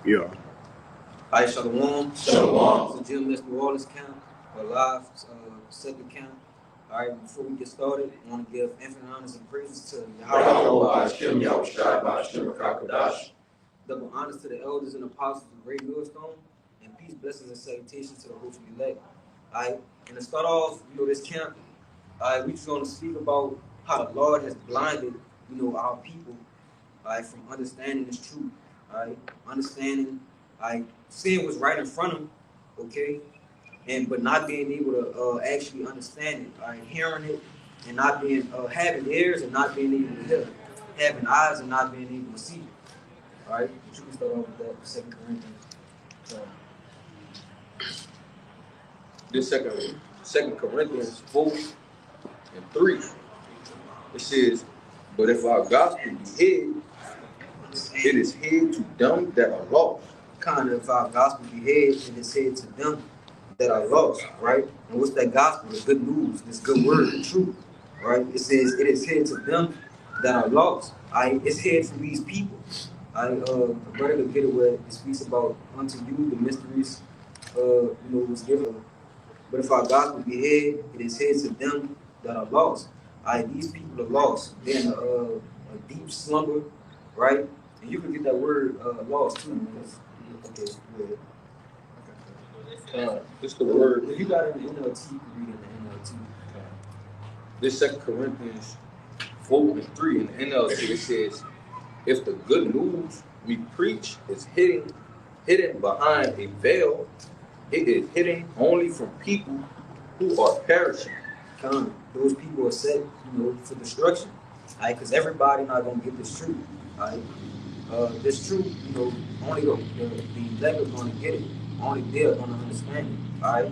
Yeah. Hi, Shalom. Shalom. It's the GMS New Orleans camp, a live second camp. All right, before we get started, I want to give infinite honors and praises to Yahweh, double honors to the elders and apostles of the great millstone, and peace, blessings, and salutations to the hopeful elect. All right, and to start off, this camp, we just going to speak about how the Lord has blinded, our people, from understanding this truth, understanding, seeing what's right in front of them, okay, and but not being able to actually understand it, hearing it and not being having ears and not being able to hear, having eyes and not being able to see. All right, but you can start off with that. Second Corinthians. This second Corinthians 4:3. It says, "But if our gospel be hid, it is hid to them that are lost." Kind of, if our gospel be hid, it is hid to them that are lost, right? And what's that gospel? The good news, this good word, the truth, right? It says it is hid to them that are lost. It's hid from these people. The brother will get it where it speaks about unto you the mysteries, was given. But if our gospel be hid, it is hid to them that are lost. These people are lost. They're in a deep slumber, right? And you can get that word lost too. Because, okay, good. This the word. If you got it in the NLT, you can read it in the NLT. This 2 Corinthians 4:3 in the NLT, it says, "If the good news we preach is hidden behind a veil, it is hidden only from people who are perishing." Those people are set, for destruction. Because everybody not gonna get this truth. This truth, only the elect are gonna get it. Only they're gonna understand it.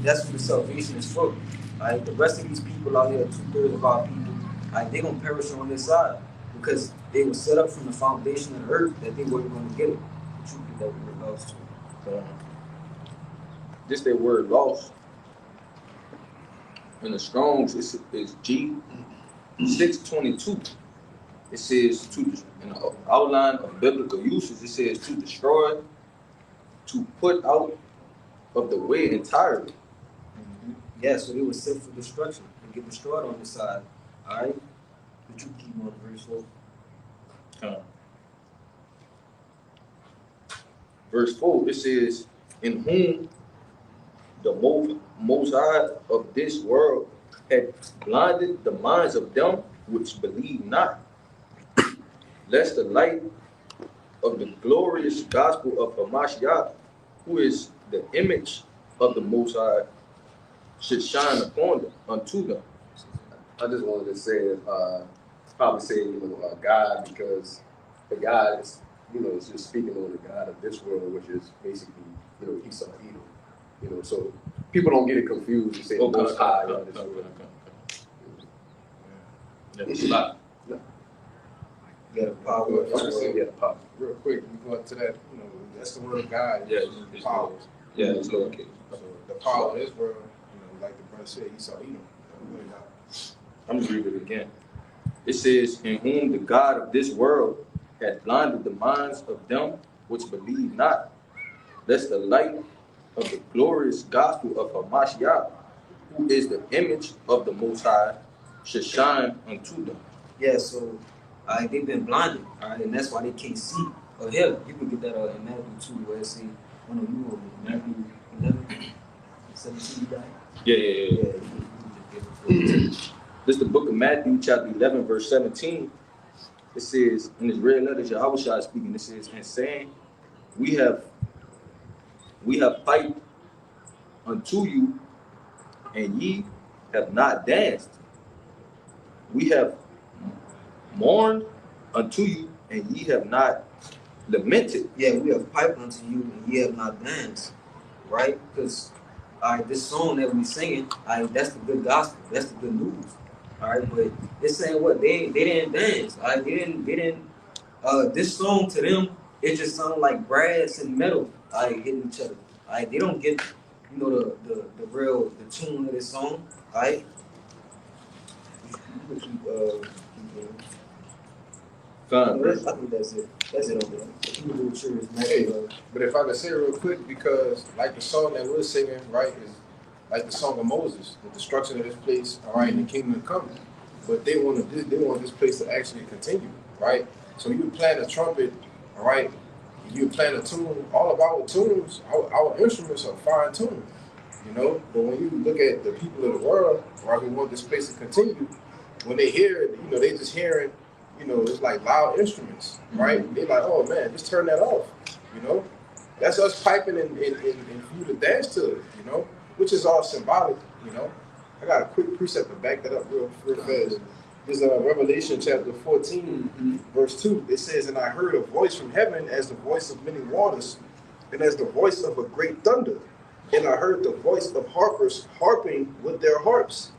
That's what the salvation is for. The rest of these people out here, 2/3 of our people, they're gonna perish on this side because they were set up from the foundation of the earth that they weren't gonna get it. The truth is that we were lost to. This their word lost. In the Strong's, is G 622. It says in the outline of biblical uses, it says to destroy, to put out of the way entirely. Mm-hmm. Yeah, so they were set for destruction and get destroyed on this side. All right, but you keep on verse 4. Verse 4, it says, "In whom the most high of this world had blinded the minds of them which believe not, lest the light of the glorious gospel of Hamashiach, who is the image of the Most High, should shine upon them, unto them." I just wanted to say, probably say, God, because the God is, is just speaking on the God of this world, which is basically, Esau, Edom. So people don't get it confused and say the Most High of this world. It's not. Yeah, the power. Yeah, the power. Real quick, we go up to that, that's the word of God. Yeah, it's power. Yeah, it's lowercase. So the power of this world, like the brother said, Esau, I'm gonna read it again. It says, "In whom the God of this world had blinded the minds of them which believe not, lest the light of the glorious gospel of Hamashiach, who is the image of the Most High, should shine unto them." Yeah, so they've been blinded, and that's why they can't see or hear. You can get that in Matthew 2, where it says, Matthew 11, 17, right? Yeah. This is the book of Matthew, chapter 11, verse 17. It says, in his red letters, Yahweh Shai speaking, it says, "And saying, we have piped unto you, and ye have not danced. We have mourned unto you, and ye have not lamented." Yeah, we have piped unto you, and ye have not danced, right? Because this song that we singing, that's the good gospel, that's the good news. But it's saying what they didn't dance. They didn't. This song to them, it just sounded like brass and metal, hitting each other. They don't get, the real tune of this song. I think that's it. That's it over there. People who sure is Hey, but if I could say it real quick, because like the song that we're singing, right, is like the song of Moses, the destruction of this place, all right, and the kingdom come. But they want this place to actually continue, right? So you playing a trumpet, all right, you playing a tune. All of our tunes, our instruments are fine tuned, you know. But when you look at the people of the world, right, who want this place to continue, when they hear it, you know, they just hearing, you know, it's like loud instruments, right? They like, oh man, just turn that off, you know. That's us piping and for you to dance to it, you know, which is all symbolic, you know. I got a quick precept to back that up real fast. There's Revelation chapter 14, verse 2. It says, and I heard a voice from heaven as the voice of many waters, and as the voice of a great thunder. And I heard the voice of harpers harping with their harps.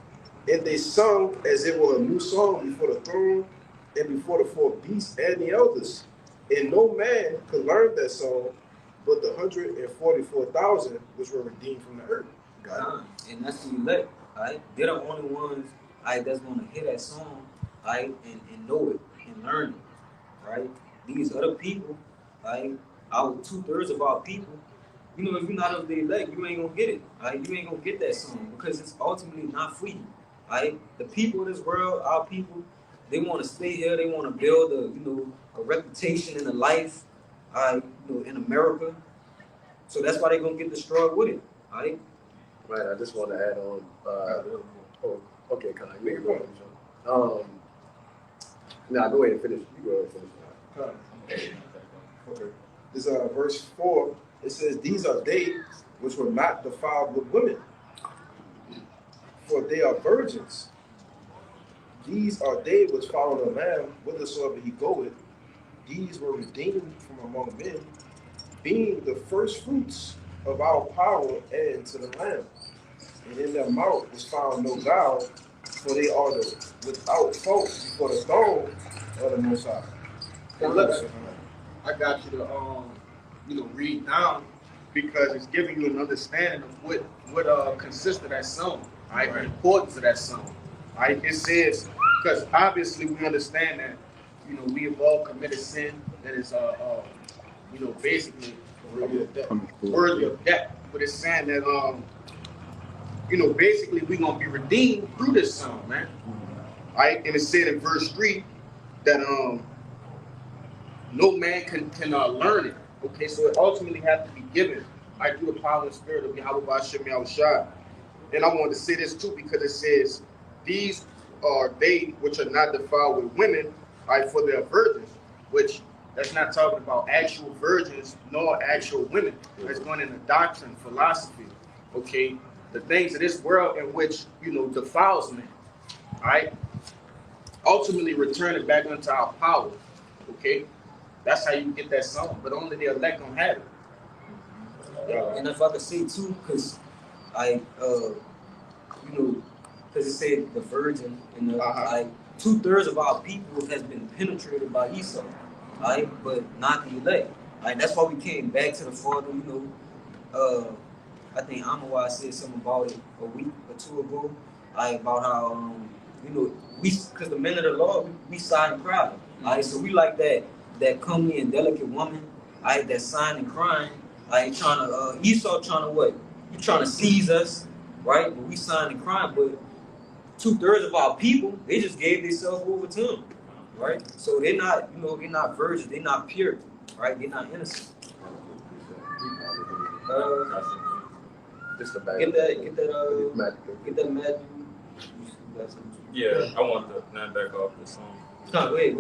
And they sung as it were a new song before the throne and before the four beasts and the elders. And no man could learn that song but the 144,000 which were redeemed from the earth. And that's the elect, right? They're the only ones, right, that's gonna hear that song, right, and know it and learn it, right? These other people, right, our 2/3 of our people, you know, if you're not of the elect, you ain't gonna get it, right? You ain't gonna get that song because it's ultimately not for you, right? The people of this world, our people, they want to stay here. They want to build a reputation and a life, in America. So that's why they're gonna get destroyed with it, right? Right. I just want to add on. Okay, Con. You make a point. Nah, go ahead and finish. You go ahead and finish. Okay. This verse 4. It says, "These are they which were not defiled with women, for they are virgins. These are they which follow the Lamb whithersoever he goeth. These were redeemed from among men, being the first fruits of our power and to the Lamb. And in their mouth was found no guile, for they are without fault before the throne of the Most High." And look, I got you to read down because it's giving you an understanding of what consists of that song, right? The importance of that song, right? It says, because obviously we understand that, we have all committed sin that is, basically worthy of death. But it's saying that, basically we're gonna be redeemed through this song, man. Right? And it said in verse 3 that no man can learn it. Okay, so it ultimately has to be given, right, through the power and spirit of Yahweh Ba'Shem Yahushua. And I wanted to say this too because it says, these are they which are not defiled with women, right, for they are virgins, which that's not talking about actual virgins nor actual women. That's going into doctrine, philosophy, okay, the things of this world in which, defiles men, right? Ultimately return it back unto our power, okay? That's how you get that song, but only the elect gonna have it. And if I could say too, because because it said the virgin, and 2/3 of our people has been penetrated by Esau, right? But not the elect. Right? That's why we came back to the Father. I think Amawai said something about it a week or two ago, about how because the men of the Lord, we sign and cry, right? So we like that comely and delicate woman, right? That sign and crying, right? Esau trying to what? He trying to seize us, right? But we sign and crying, but 2/3 of our people, they just gave themselves over to him, right? So they're not, they're not virgins, they're not pure, right? They're not innocent. Just the back. Get that Matthew. Yeah, I want to not back off this song. No, go ahead.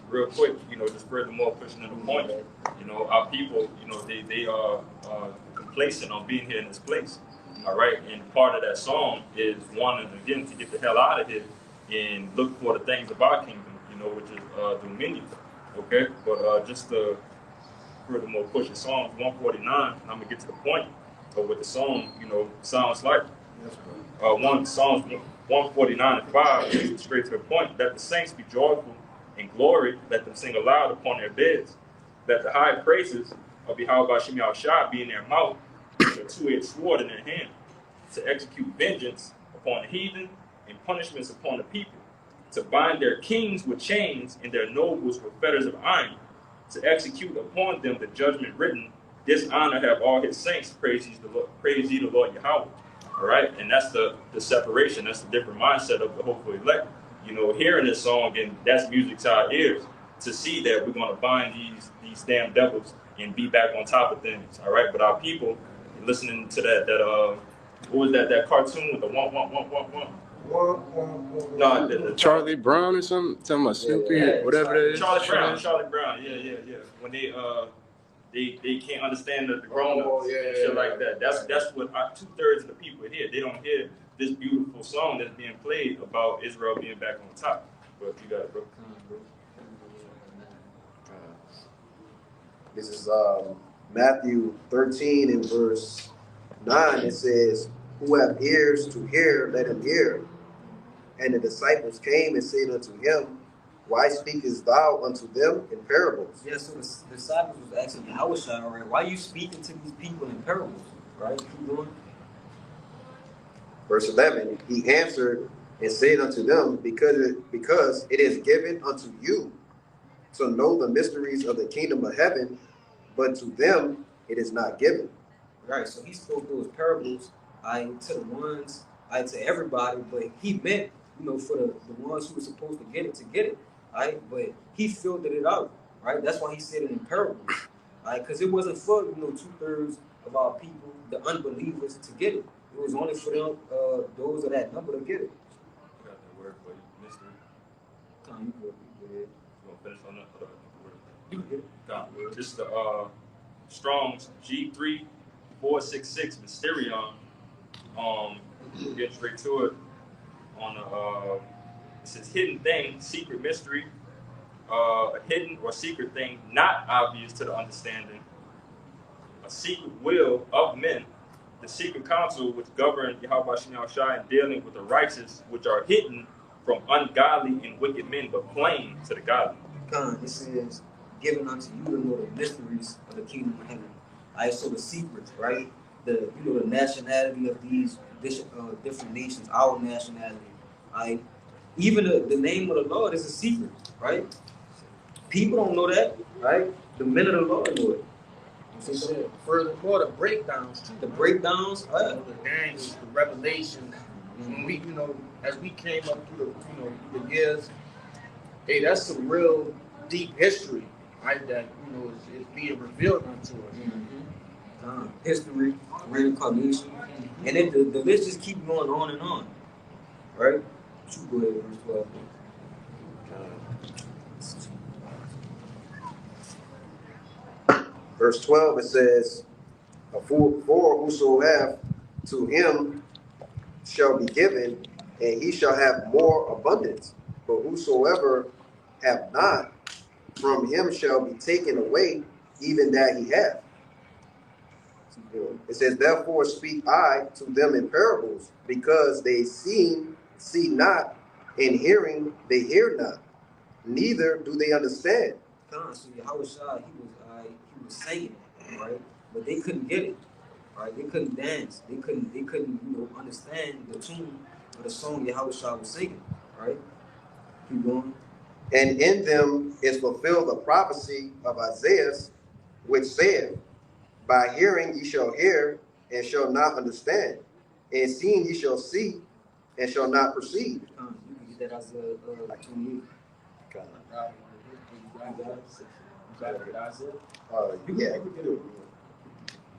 Real quick, just furthermore pushing in the point, our people, they are complacent on being here in this place. All right, and part of that song is wanting again to get the hell out of here and look for the things of our kingdom, which is dominion. Okay, but just to furthermore push the Psalms 149, and I'm gonna get to the point of what the song, sounds like. Psalms 149:5 is straight to the point. Let the saints be joyful and glory. Let them sing aloud upon their beds. Let the high praises of Yahweh Ba'Shem Yahushua be in their mouth, a two-edged sword in their hand, to execute vengeance upon the heathen and punishments upon the people, to bind their kings with chains and their nobles with fetters of iron, to execute upon them the judgment written. This honor have all his saints. Praise ye the Lord Yahweh. All right, and that's the separation. That's the different mindset of the hopeful elect. You know, hearing this song, and that's music to our ears, to see that we're going to bind these damn devils and be back on top of things. All right, but our people listening to that what was that cartoon with the one. No, the Charlie Brown or something? Talking about Snoopy, whatever that is. Charlie Brown. Yeah. When they can't understand the grown-ups and shit like that. That's what 2/3 of the people hear. They don't hear this beautiful song that's being played about Israel being back on top. But you got it, bro. This is Matthew 13 and verse 9. It says, "Who have ears to hear, let him hear. And the disciples came and said unto him, Why speakest thou unto them in parables?" Yeah, so the disciples was asking Yahushua, all right, why are you speaking to these people in parables? Right? Keep going. Verse 11, he answered and said unto them, because it is given unto you to know the mysteries of the kingdom of heaven, but to them it is not given. Right, so he spoke those parables to the ones, to everybody, but he meant, for the ones who were supposed to get it, right? But he filtered it out, right? That's why he said it in parables, right? Because it wasn't for, 2/3 of our people, the unbelievers, to get it. It was only for them, those of that number to get it. I got that word for you, mystery. Come, you go ahead. You want to finish on that? You get it. God. This is the Strong's G3466 Mysterion. Get straight to it. On it says hidden thing, secret mystery, a hidden or secret thing not obvious to the understanding, a secret will of men, the secret counsel which govern Yahweh Shai in dealing with the righteous, which are hidden from ungodly and wicked men, but plain to the godly. It says, given unto you to know the mysteries of the kingdom of heaven. Right, so the secrets, right? The the nationality of these different nations, our nationality. Right? Even the name of the Lord is a secret, right? People don't know that, right? The men of the Lord know it. Furthermore, the breakdowns too. The breakdowns, The Daniels, the Revelation. When we, as we came up through through the years, hey, that's some real deep history, right? That is being revealed unto us. History, reincarnation, and then the list just keep going on and on, right? You go ahead, verse 12. Verse 12, it says, For whosoever to him shall be given, and he shall have more abundance. But whosoever have not, from him shall be taken away, even that he hath. It says, Therefore speak I to them in parables, because they see not, and hearing they hear not, neither do they understand. So Yahushua, he was saying it, right? But they couldn't get it, right? They couldn't dance. They couldn't understand the tune of the song Yahushua was singing, right? Keep going. And in them is fulfilled the prophecy of Isaiah, which saith, By hearing ye shall hear, and shall not understand, and seeing ye shall see, and shall not perceive. You can get that Isaiah 28.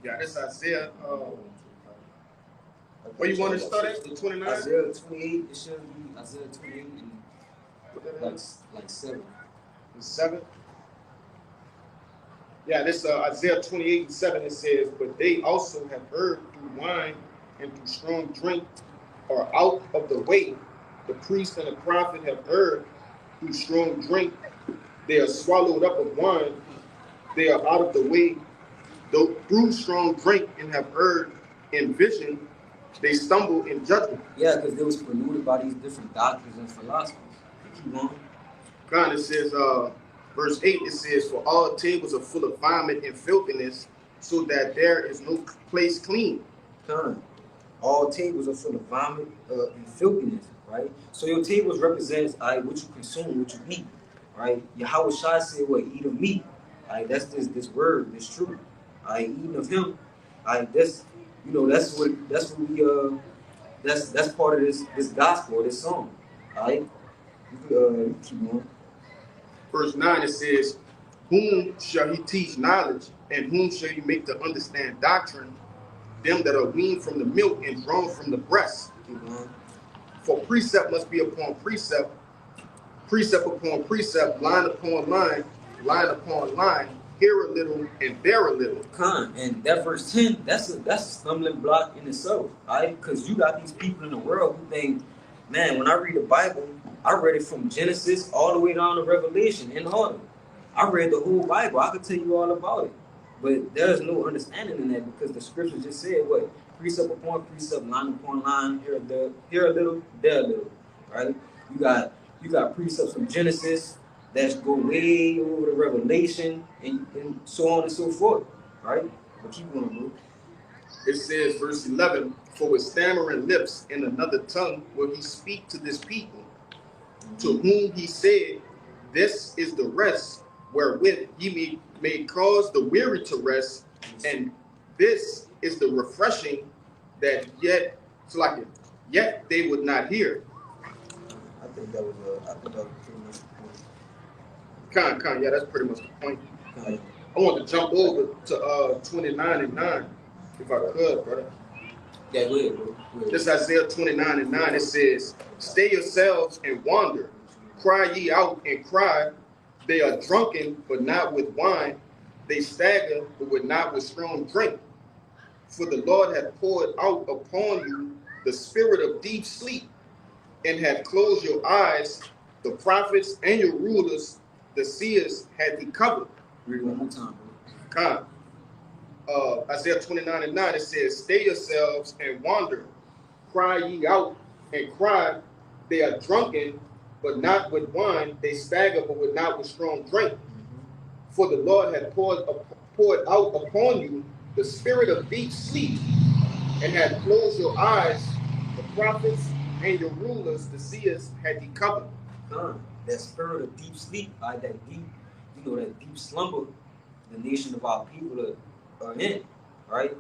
Yeah, that's Isaiah. Where you want to start at? The 29? Isaiah 28. It should be Isaiah 28 and like 7. And 7? Yeah, this Isaiah 28 and 7. It says, But they also have heard through wine and through strong drink are out of the way. The priest and the prophet have heard through strong drink. They are swallowed up of wine. They are out of the way. Though through strong drink and have heard in vision, they stumble in judgment. Yeah, because they was polluted by these different doctrines and philosophies. Keep going. God, it says, verse 8, it says, For all tables are full of vomit and filthiness, so that there is no place clean. All tables are full of vomit and filthiness, right? So your tables represents what you consume, what you eat, right? Yahweh Shai said, "What eat of me." That's this word, this truth. Eating of Him. That's that's what we that's part of this gospel, this song. You keep going. Verse 9 it says, "Whom shall he teach knowledge, and whom shall he make to understand doctrine? Them that are weaned from the milk and drawn from the breast. Keep going. For precept must be upon precept, precept upon precept, line upon line, line upon line, here a little and there a little." And that verse 10, that's a stumbling block in itself, because you got these people in the world who think, man, when I read the Bible, I read it from Genesis all the way down to Revelation in order. I read the whole Bible. I could tell you all about it. But there's no understanding in that, because the scripture just said what? Precept upon precept, line upon line, here a little, there a little, right? You got precepts from Genesis that go way over to Revelation, and so on and so forth, right? But keep going, bro. It says, verse 11, "For with stammering lips in another tongue will he speak to this people, to whom he said, this is the rest wherewith ye may cause the weary to rest, and this is the refreshing that yet they would not hear." I think that was pretty much the point. Yeah, that's pretty much the point. Con. I want to jump over to 29 and 9, if I could, brother. Yeah, go ahead, bro. Go ahead. This Isaiah 29 and 9, it says, "Stay yourselves and wander. Cry ye out and cry. They are drunken, but not with wine. They stagger, but not with strong drink. For the Lord hath poured out upon you the spirit of deep sleep, and hath closed your eyes. The prophets and your rulers, the seers, had he covered." Read it one more time, bro. Con. Isaiah 29 and 9, it says, "Stay yourselves and wander. Cry ye out and cry. They are drunken, but not with wine. They stagger, but not with strong drink. For the Lord hath poured out upon you the spirit of deep sleep, and hath closed your eyes. The prophets and your rulers, the seers, had he covered." That spirit of deep sleep, that deep, that deep slumber, the nation of our people are in, right?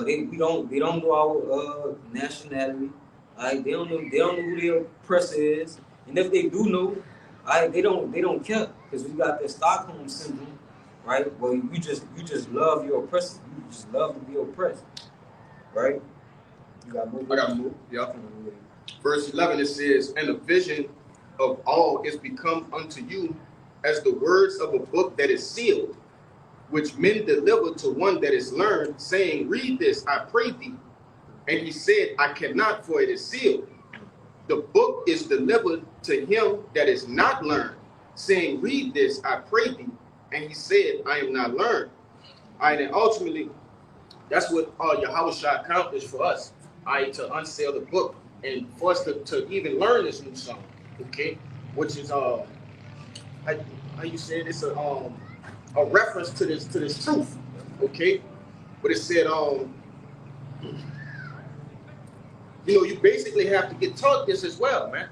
They don't know our nationality. They don't know who their oppressor is, and if they do know, they don't care, because we got the Stockholm syndrome, right? Well, you just love your oppressor. You just love to be oppressed, right? You got more. I got more. Yeah. Verse 11, it says, "And the vision of all is become unto you as the words of a book that is sealed, which men deliver to one that is learned, saying, Read this, I pray thee. And he said, I cannot, for it is sealed. The book is delivered to him that is not learned, saying, Read this, I pray thee. And he said, I am not learned." And ultimately, that's what Yahweh Shai accomplished for us, to unseal the book and for us to even learn this new song, okay? Which is how you say it? It's a reference to this truth, okay? But it said you basically have to get taught this as well, man.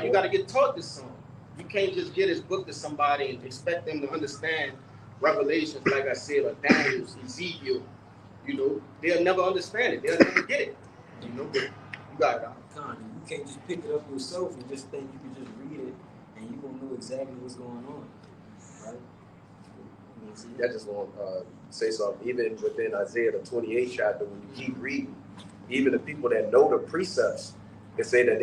You got to get taught this song. You can't just get this book to somebody and expect them to understand Revelations, like I said, or Daniel, Ezekiel. They'll never understand it. They'll never get it. But you got it. You can't just pick it up yourself and just think you can just read it and you're going to know exactly what's going on, right? I just want to say something. Even within Isaiah the 28th chapter, when you keep reading, even the people that know the precepts can say that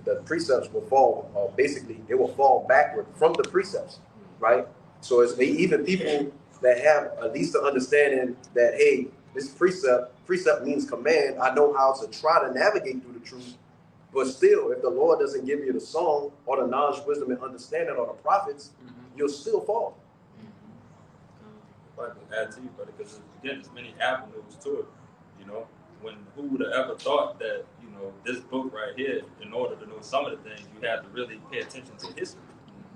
the precepts will fall, basically they will fall backward from the precepts, right? So it's even people that have at least the understanding that, hey, this precept means command. I know how to try to navigate through the truth, but still, if the Lord doesn't give you the song or the knowledge, wisdom, and understanding or the prophets, you'll still fall. If I can add to you, brother, because again, there's many avenues to it. Who would have ever thought that this book right here, in order to know some of the things, you had to really pay attention to history.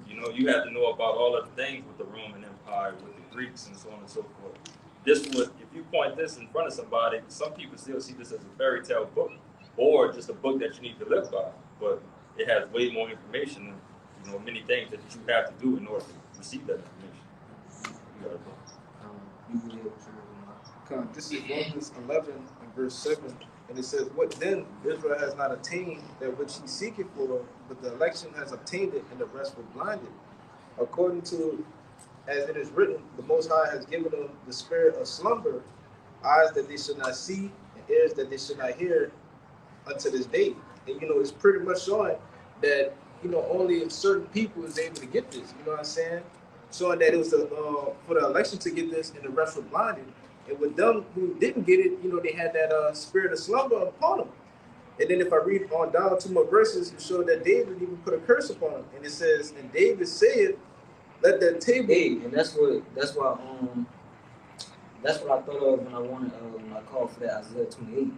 You had to know about all of the things with the Roman Empire, with the Greeks, and so on and so forth. If you point this in front of somebody, some people still see this as a fairy tale book, or just a book that you need to live by. but it has way more information than, you know, many things that you have to do in order to receive that information. You gotta go. You can live with your This is Romans 11 and verse 7. And it says, what then? Israel has not attained that which he seeketh for, but the election has obtained it, and the rest were blinded. According to, as it is written, the Most High has given them the spirit of slumber, eyes that they should not see, and ears that they should not hear unto this day. And, you know, it's pretty much showing that, you know, only certain people is able to get this. You know what I'm saying? Showing that it was for the election to get this, and the rest were blinded. And with them who didn't get it, you know, they had that spirit of slumber upon them. And then if I read on down 2 more verses, it showed that David even put a curse upon him. And it says, and David said, let that table. Hey, and that's what I thought of when I called for that Isaiah 28,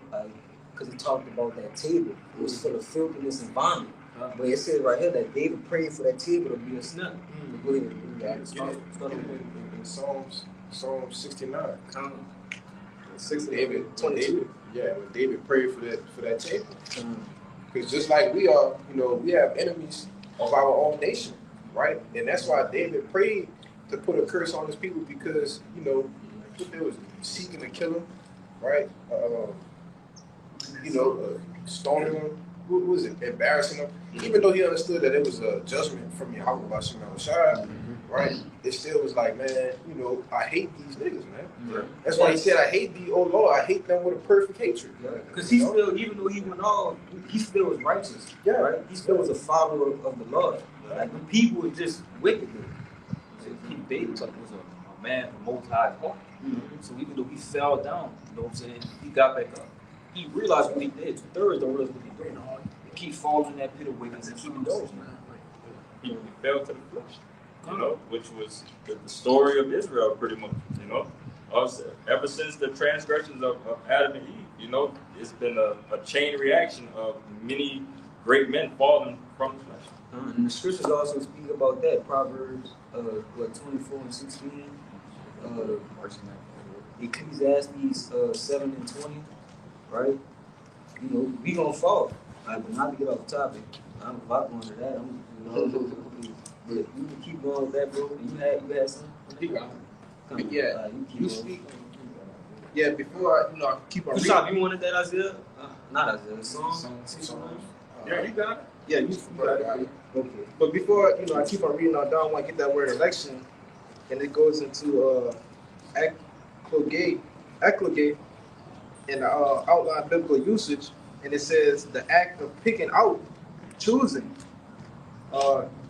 because it talked about that table. It was full of filthiness and vomit. But it says right here that David prayed for that table to be a snap. Go ahead. Start In Psalm 69. David 22. When David prayed for that table. Because just like we are, you know, we have enemies of our own nation, right? And that's why David prayed to put a curse on his people, because, you know, they was seeking to kill him, right? Stoning him. What was it? Embarrassing him. Even though he understood that it was a judgment from Yahweh by Shemel Shai, right? It still was like, man, you know, I hate these niggas, man. Right. That's why he said, I hate thee, oh Lord, I hate them with a perfect hatred. Because he still, even though he went on, he still was righteous. Yeah. Right? He still was a follower of the Lord. Like the people were just wicked. King David was a man of Most High heart. So even though he fell down, you know what I'm saying, he got back up. He realized what he did. 2/3 don't realize what he's doing. He keep falling in that pit of wickedness and keeping those, man. He fell to the flesh, you know, which was the story of Israel, pretty much, you know. Ever since the transgressions of Adam and Eve, you know, it's been a chain reaction of many great men falling from the flesh. And the scriptures also speak about that. Proverbs 24 and 16. Ecclesiastes 7 and 20. Right? You know, we gonna fall. But not to get off the topic. I'm about going to that. But you can keep going with that, bro. You had something? You speak. Yeah, before I keep on reading. You wanted that Isaiah? Not Isaiah. Psalm 69. Yeah, you got it. Yeah, you got it. Okay. But before I keep on reading on down, I want to get that word election, and it goes into eclogate, in the outline biblical usage, and it says the act of picking out, choosing.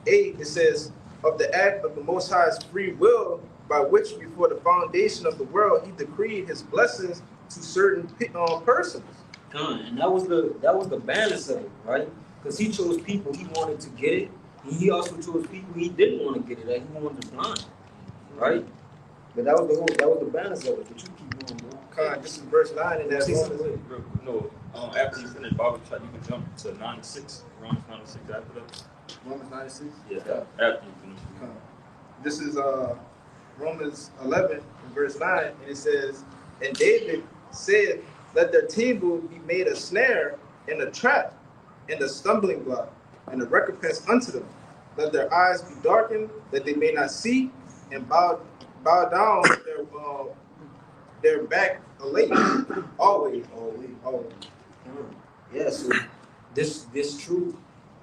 It says of the act of the Most High's free will, by which before the foundation of the world he decreed his blessings to certain persons. And that was the balance of it, right? Because he chose people he wanted to get it, and he also chose people he didn't want to get it, he wanted to blind, right? But that was the balance of it. But you keep going, bro. This is verse 9 in that No, after you finish Bible chat, you can jump to 96, Romans 96 after that. Romans 96. Yeah, after you finish. This is Romans 11 verse 9, and it says, and David said, let their table be made a snare and a trap and a stumbling block and a recompense unto them. Let their eyes be darkened that they may not see, and bow down their back late. Always. Yeah, so this truth,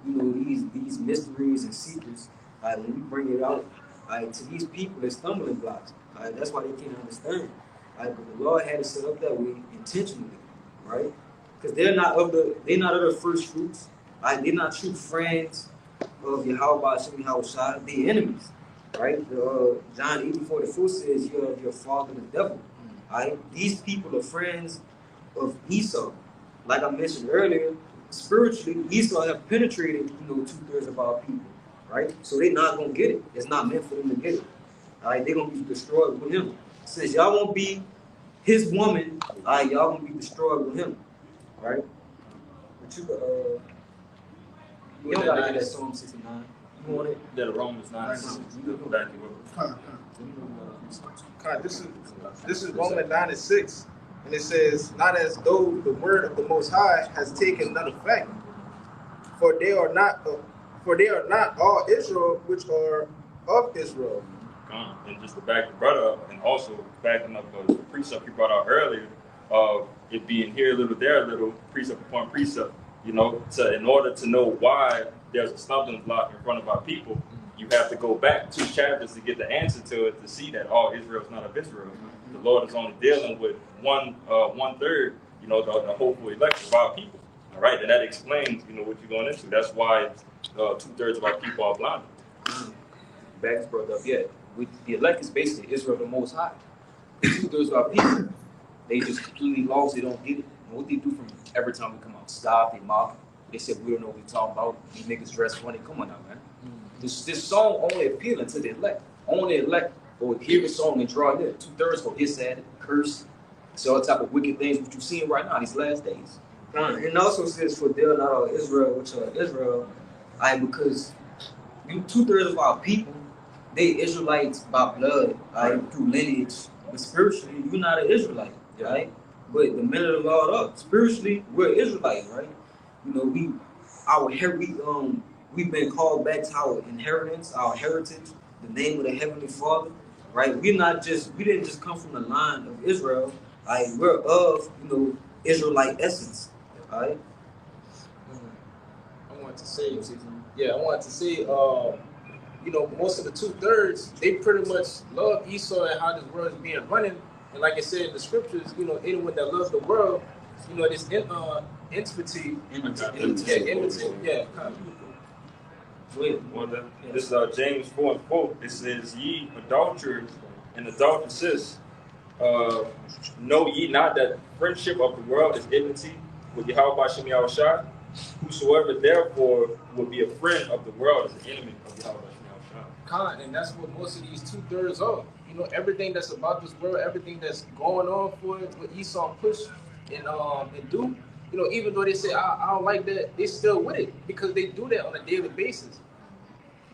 you know, these mysteries and secrets, when we bring it out, to these people, they're stumbling blocks. That's why they can't understand. But the Lord had it set up that way intentionally, right? Because they're not of the first fruits. They're not true friends of Yahweh Shai. They're enemies, right? John 8:44 says you're of your father the devil. These people are friends of Esau. Like I mentioned earlier, spiritually, Esau have penetrated, 2/3 of our people, right? So they're not gonna get it. It's not meant for them to get it. They're gonna be destroyed with him. Since y'all won't be his woman, y'all gonna be destroyed with him, right? But you don't gotta get that Psalm 69. You want it? Yeah, the Romans 9. You go back to This is Romans 9:6, and it says, not as though the word of the Most High has taken none effect. for they are not all Israel which are of Israel. And just to back the brother up, and also backing up the precept you brought out earlier of it being here a little, there a little, precept upon precept. In order to know why there's a stumbling block in front of our people, you have to go back 2 chapters to get the answer to it, to see that all Israel is not of Israel. The Lord is only dealing with one third, the hopeful elect of our people. All right, and that explains, what you're going into. That's why 2/3 of our people are blinded. Back brought up, the elect is basically Israel the Most High. 2/3 of our people, they just completely lost. They don't get it. And what they do from every time we come out, stop, they mock. They said we don't know what we talking about. These niggas dress funny. Come on now, man. This song only appealing to the elect. Only elect will hear the song and draw near. 2/3 go hiss at it, curse, say all type of wicked things which you're seeing right now these last days. And also says, for they're not all Israel, which are Israel, because 2/3 of our people, they Israelites by blood, through lineage, but spiritually, you're not an Israelite, right? But the men of the Lord up, spiritually, we're Israelites, right? We've been called back to our inheritance, our heritage, the name of the Heavenly Father, right? We didn't just come from the line of Israel, right? We're of, Israelite essence, right? I wanted to say, most of the 2/3, they pretty much love Esau and how this world is being running. And like I said in the scriptures, anyone that loves the world, this enmity. This is James 4:4. It says, "Ye adulterers and adulteresses, know ye not that friendship of the world is enmity with Yahweh Shem Yahushua? Whosoever therefore will be a friend of the world is an enemy of Yahweh Shem Yahushua." And that's what most of these 2/3 are. Everything that's about this world, everything that's going on for it, what Esau push and do. Even though they say I don't like that, they still with it because they do that on a daily basis.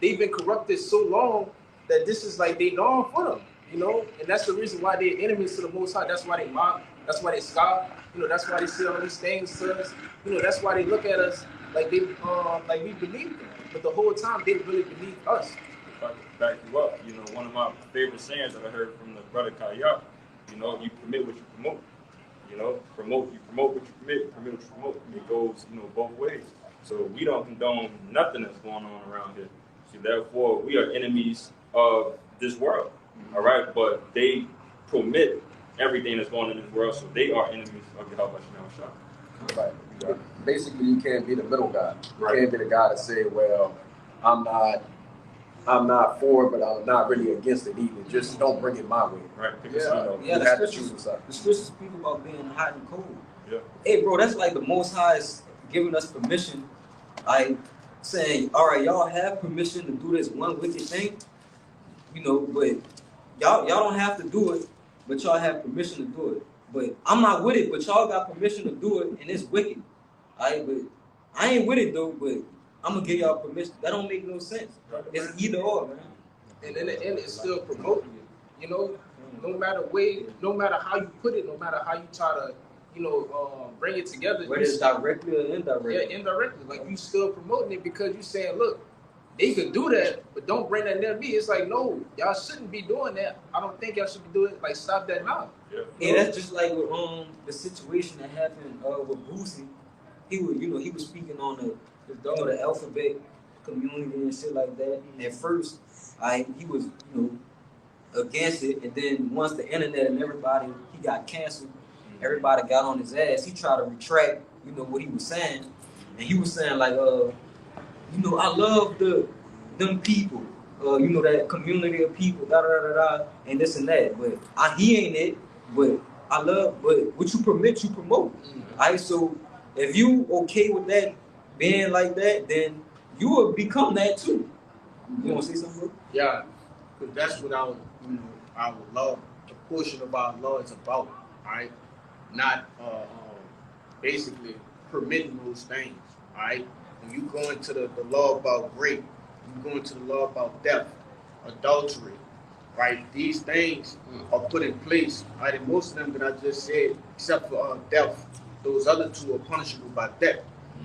They've been corrupted so long that this is like they norm for them, and that's the reason why they're enemies to the Most High. That's why they mock. That's why they scoff. That's why they say all these things to us. That's why they look at us like like we believe them, but the whole time they really believe us. If I could back you up, one of my favorite sayings that I heard from the brother Kayak, you permit what you promote. You promote what you permit what you promote. It goes, both ways. So we don't condone nothing that's going on around here. So therefore, we are enemies of this world. All right, but they permit everything that's going on in this world, so they are enemies of Yahweh Shem Yahushua. Right. Basically, you can't be the middle guy. You Right. can't be the guy to say, well, I'm not for it, but I'm not really against it either. Just don't bring it my way. Right. You have to choose a side. The scriptures speak about being hot and cold. Yeah. Hey, bro, that's like the Most High is giving us permission, saying, all right, y'all have permission to do this one wicked thing, but y'all don't have to do it, but y'all have permission to do it. But I'm not with it, but y'all got permission to do it, and it's wicked. But I ain't with it though, but I'm gonna give y'all permission. That don't make no sense. It's either or, man. And in the end, it's still promoting it. No matter how you put it, no matter how you try to, bring it together. Whether it's directly or indirectly. Yeah, indirectly. Like you still promoting it because you saying, look, they could do that, but don't bring that near me. It's like, no, y'all shouldn't be doing that. I don't think y'all should be doing it. Like, stop that now. Yeah, that's just like with the situation that happened with Boosie. He was speaking on the alphabet community and shit like that. At first, he was against it, and then once the internet and everybody, he got canceled. Everybody got on his ass. He tried to retract, what he was saying, and he was saying like, I love them people, that community of people, and this and that. But he ain't it. But but what you permit, you promote. So if you okay with that being like that, then you will become that too. You want to say something, bro? Yeah, because that's what our law, the portion of our law is about, right? Not basically permitting those things, right? When you go into the law about rape, you go into the law about theft, adultery, right? These things are put in place, right? And most of them that I just said, except for theft, those other two are punishable by death.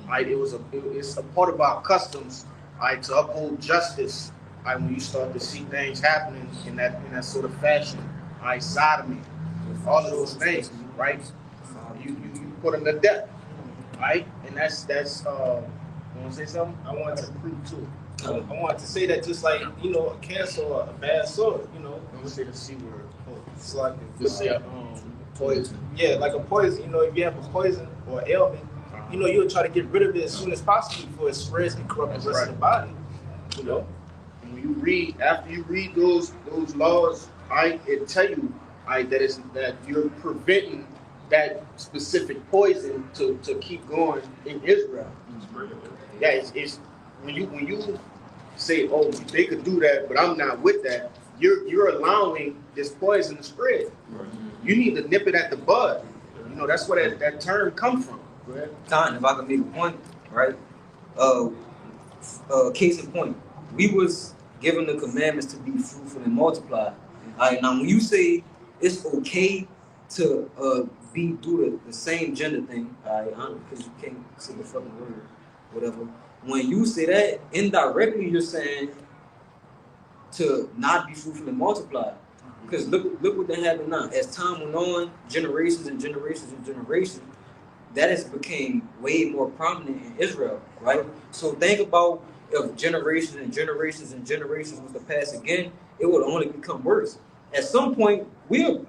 Right? It's a part of our customs, right, to uphold justice. Right, when you start to see things happening in that sort of fashion, right, sodomy, all of those things, right? You put them to death, right? And that's you want to say something? I wanted to prove too. I wanted to say that just like, a cancer or a bad sore, don't say the C word. It's like just say poison. Yeah, like a poison. If you have a poison or ailment, you'll try to get rid of it as soon as possible before it spreads and corrupts the rest of the body. And when after you read those laws, it tell you, that you're preventing that specific poison to keep going in Israel. Yeah, it's when you say, oh, they could do that, but I'm not with that. You're allowing this poison to spread. You need to nip it at the bud. That's where that term comes from. Go ahead. Time, if I can make a point, right? Case in point, we was given the commandments to be fruitful and multiply. All right, now when you say it's okay to do the same gender thing, all right, because you can't say the fucking word, whatever. When you say that, indirectly you're saying to not be fruitful and multiply. Because look what they have now. As time went on, generations and generations and generations, that has became way more prominent in Israel, right? So think about if generations and generations and generations was to pass again, it would only become worse. At some point,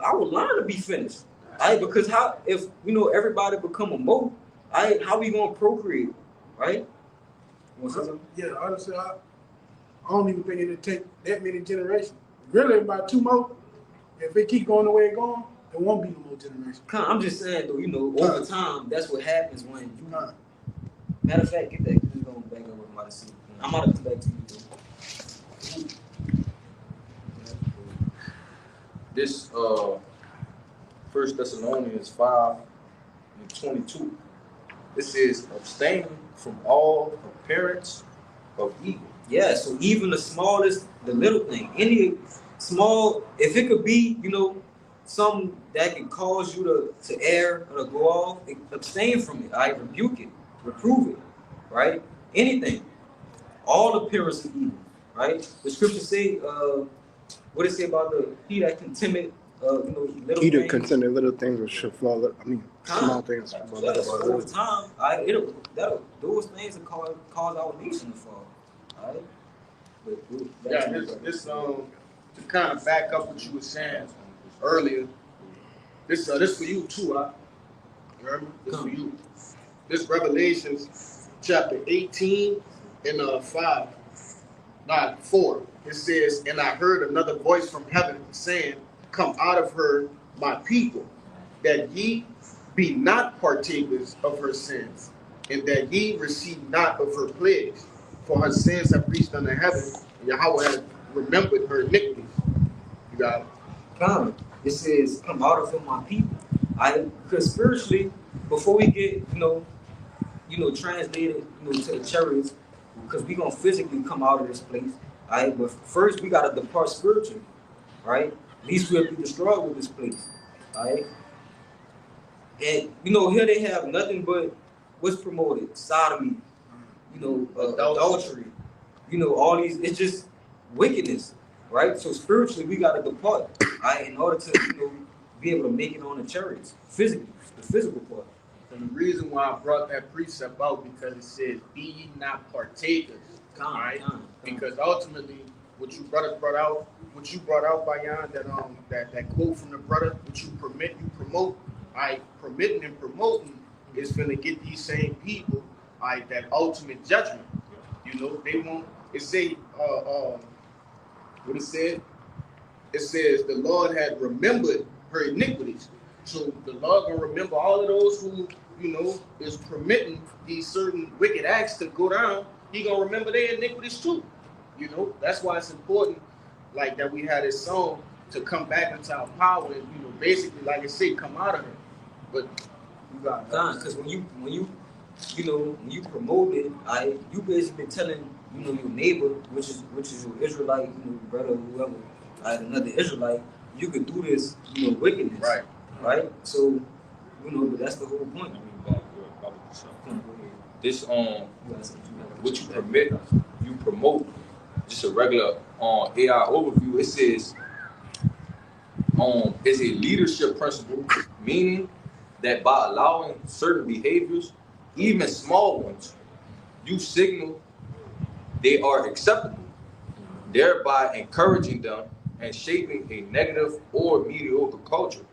our line to be finished, right? Because if everybody become a moat, right? How we gonna procreate, right? Yeah, honestly, I don't even think it'll take that many generations. Really, about 2 more. If it keep going the way it's going, there won't be no more generations. I'm just saying, though, over time, that's what happens when you. Matter of fact, get that. We're going back up with my seat. I'm about to come back to you, though. This 1 Thessalonians 5:22. It says, abstain from all appearance of evil. Yeah, so even the smallest, the little thing, any small, if it could be, something that can cause you to err or to go off, abstain from it. I rebuke it, reprove it, right? Anything, all appearance of evil, right? The scriptures say, what did it say about he that contemneth, little He that things? consider little things should fall. Small things. Yes, over time, those things will cause our nation to fall, all right? Yeah, this to kind of back up what you were saying earlier. This for you too, huh? You heard me? This for you. This Revelations chapter 18 and 4. It says, and I heard another voice from heaven saying, come out of her, my people, that ye be not partakers of her sins, and that ye receive not of her plagues. For her sins have reached unto heaven, and Yahweh has remembered her iniquities. You got it. Come. It says, come out of him, my people. Because spiritually, before we get, translated, to the chariots, because we're going to physically come out of this place, all right? But first, we got to depart spiritually, right? At least we'll be destroyed with this place, all right? And, here they have nothing but what's promoted, sodomy, adultery, all these, it's just wickedness, right? So spiritually, we got to depart, right, in order to, be able to make it on the chariots, physically, the physical part. And the reason why I brought that precept out, because it says, be ye not partakers, right? Because ultimately, what you brought out, Bayan, that quote from the brother, what you promote, permitting and promoting is going to get these same people, that ultimate judgment. They won't. It say, what it said? It says the Lord had remembered her iniquities. So the Lord gonna remember all of those who, is permitting these certain wicked acts to go down. He gonna remember their iniquities too. That's why it's important, like that we had this song to come back into our power and, basically, like I said, come out of her. But you got because when you promote it, you basically telling your neighbor, which is your Israelite, brother or whoever, another Israelite, you could do this, wickedness, right? So, but that's the whole point. this what you permit, you promote. Just a regular AI overview. It says is a leadership principle, meaning that by allowing certain behaviors, even small ones, you signal they are acceptable, thereby encouraging them and shaping a negative or mediocre culture.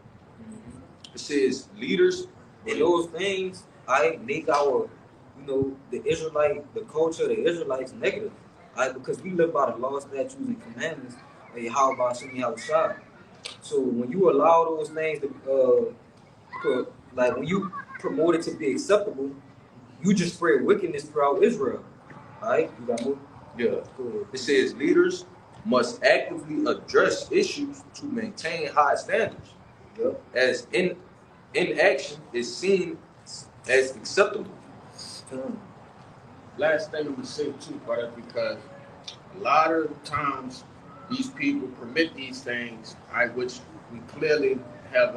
It says leaders And those things, I make our, the Israelite, the culture of the Israelites negative. Because we live by the laws, statutes, and commandments of Yahweh Shem Yahushua. So when you allow those things to, like when you promote it to be acceptable, you just spread wickedness throughout Israel. All right, you got more? Yeah. It says leaders must actively address issues to maintain high standards. Yep. As inaction is seen as acceptable. Last thing I'm gonna say too, brother, because a lot of times these people permit these things, which we clearly have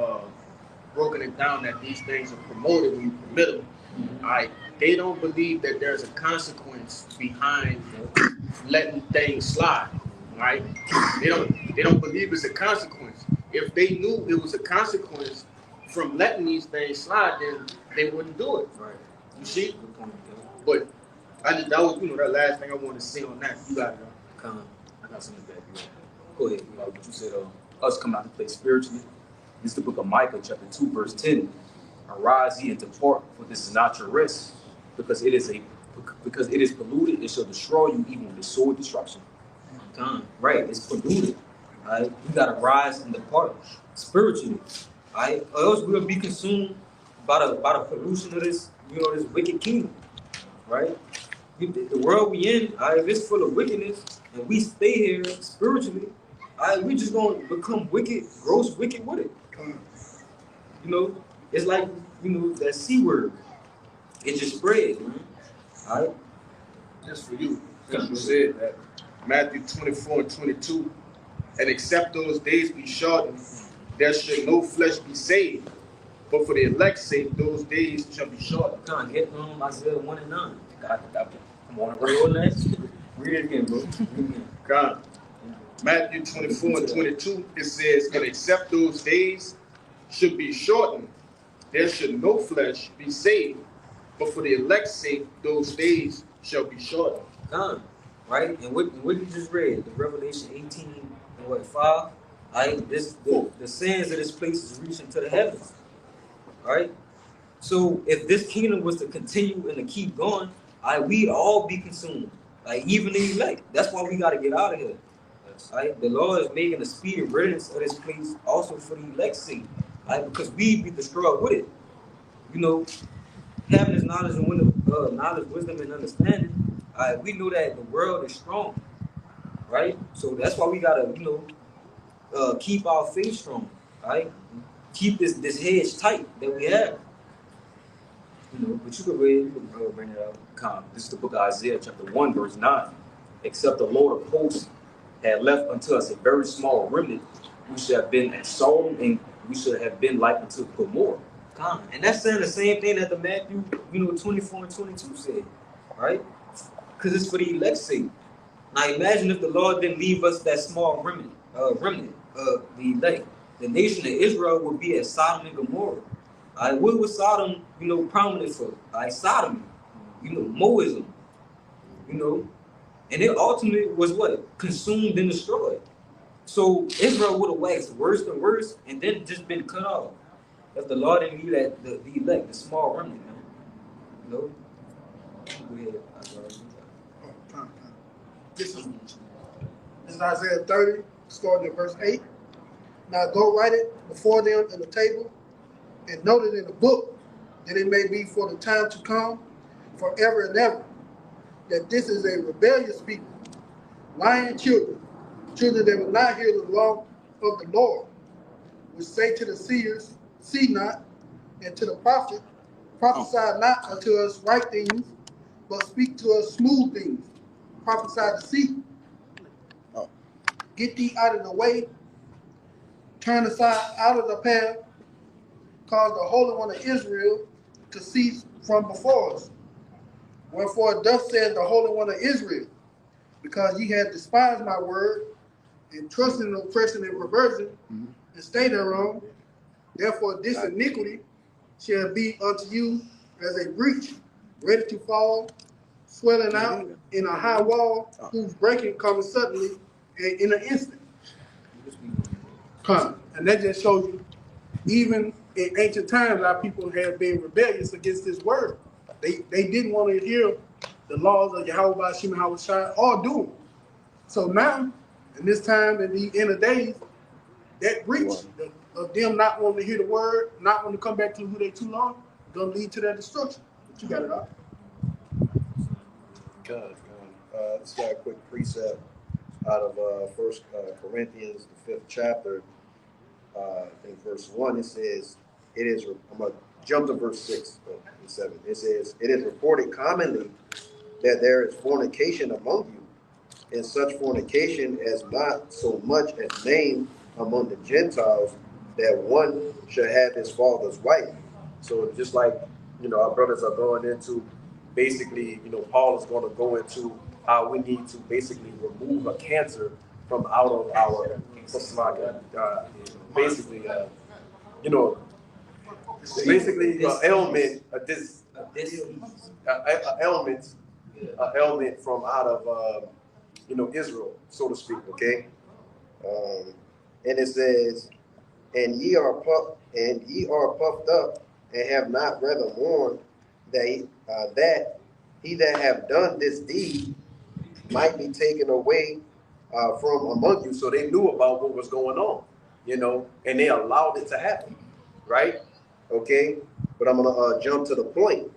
broken it down that these things are promoted when you permit them. They don't believe that there's a consequence behind letting things slide, right? They don't believe it's a consequence. If they knew it was a consequence from letting these things slide, then they wouldn't do it. Right. You see? But that was that last thing I wanted to say on that. You got it. I got something back here. Go ahead. What you said, us coming out to play spiritually. This is the book of Micah, chapter 2, verse 10. Arise ye and depart, for this is not your rest, because it is polluted, it shall destroy you even with the sword destruction. Right, it's polluted. All right, we gotta rise and depart spiritually. All right, or else we'll be consumed by the pollution of this, this wicked kingdom. Right, the world we in, all right, if it's full of wickedness, and we stay here spiritually, all right, we just gonna become wicked, gross wicked with it. It's like that C word. It just spread, man. All right. Just for you, because you said that Matthew 24 and 22, and except those days be shortened, there should no flesh be saved. But for the elect's sake, those days shall be shortened. Come on, get Isaiah 1 and 9. Come on, Read it again, bro. God. Matthew 24 and 22, it says, and except those days should be shortened, there should no flesh be saved. But for the elect's sake, those days shall be shortened. Come, right? And what you just read, the Revelation 18 and 5, the sands of this place is reaching to the heavens. Right? So if this kingdom was to continue and to keep going, we'd all be consumed. Like even the elect. That's why we gotta get out of here. Right? The Lord is making a speedy riddance of this place also for the elect's sake. Right? Because we be destroyed with it. Having this knowledge and knowledge, wisdom, and understanding, we know that the world is strong. Right? So that's why we gotta, keep our faith strong. Right? Keep this hedge tight that we have. But you could bring it up. This is the book of Isaiah, chapter 1, verse 9. Except the Lord of hosts had left unto us a very small remnant, we should have been at Sodom, and we should have been like unto Gomorrah. And that's saying the same thing that the Matthew, 24 and 22 said, right? Because it's for the elect's sake. Now imagine if the Lord didn't leave us that small remnant, the elect. The nation of Israel would be at Sodom and Gomorrah. What was Sodom, prominent for? Sodomy, Moism, and it ultimately was what? Consumed and destroyed. So Israel would have waxed worse and worse and then just been cut off. If the Lord didn't leave that, the elect, the small remnant, man. Go ahead. This is Isaiah 30, starting at verse 8. Now go write it before them in the table, and note it in the book, that it may be for the time to come, forever and ever, that this is a rebellious people, lying children that will not hear the law of the Lord, which say to the seers, see not, and to the prophet, prophesy not unto us right things, but speak to us smooth things, prophesy deceit. Get thee out of the way, turn aside out of the path, cause the Holy One of Israel to cease from before us. Wherefore thus says the Holy One of Israel, because ye have despised my word, and trusted in oppression and perversion, and stay thereon, therefore this iniquity shall be unto you as a breach, ready to fall, swelling out in a high wall, whose breaking comes suddenly and in an instant. And that just shows you, even in ancient times, our people have been rebellious against this word. They didn't want to hear the laws of Yahweh Bashim Hawashai or do them. So now, in this time, in the end of days, that breach of them not wanting to hear the word, not wanting to come back to who they too long, gonna lead to their destruction. But you got it all. This got a quick precept out of First Corinthians, the 5th chapter. In verse 1, it says, "It is." I'm gonna jump to verse 6 and 7. It says, "It is reported commonly that there is fornication among you, and such fornication as not so much as named among the Gentiles, that one should have his father's wife." So just like, our brothers are going into, basically, Paul is going to go into how we need to basically remove a cancer from out of our basically ailment, ailment from out of Israel, so to speak. Okay, and it says, "And ye are puffed up, and have not rather warned that he that have done this deed might be taken away from among you." So they knew about what was going on, and they allowed it to happen, right? Okay, but I'm gonna jump to the point.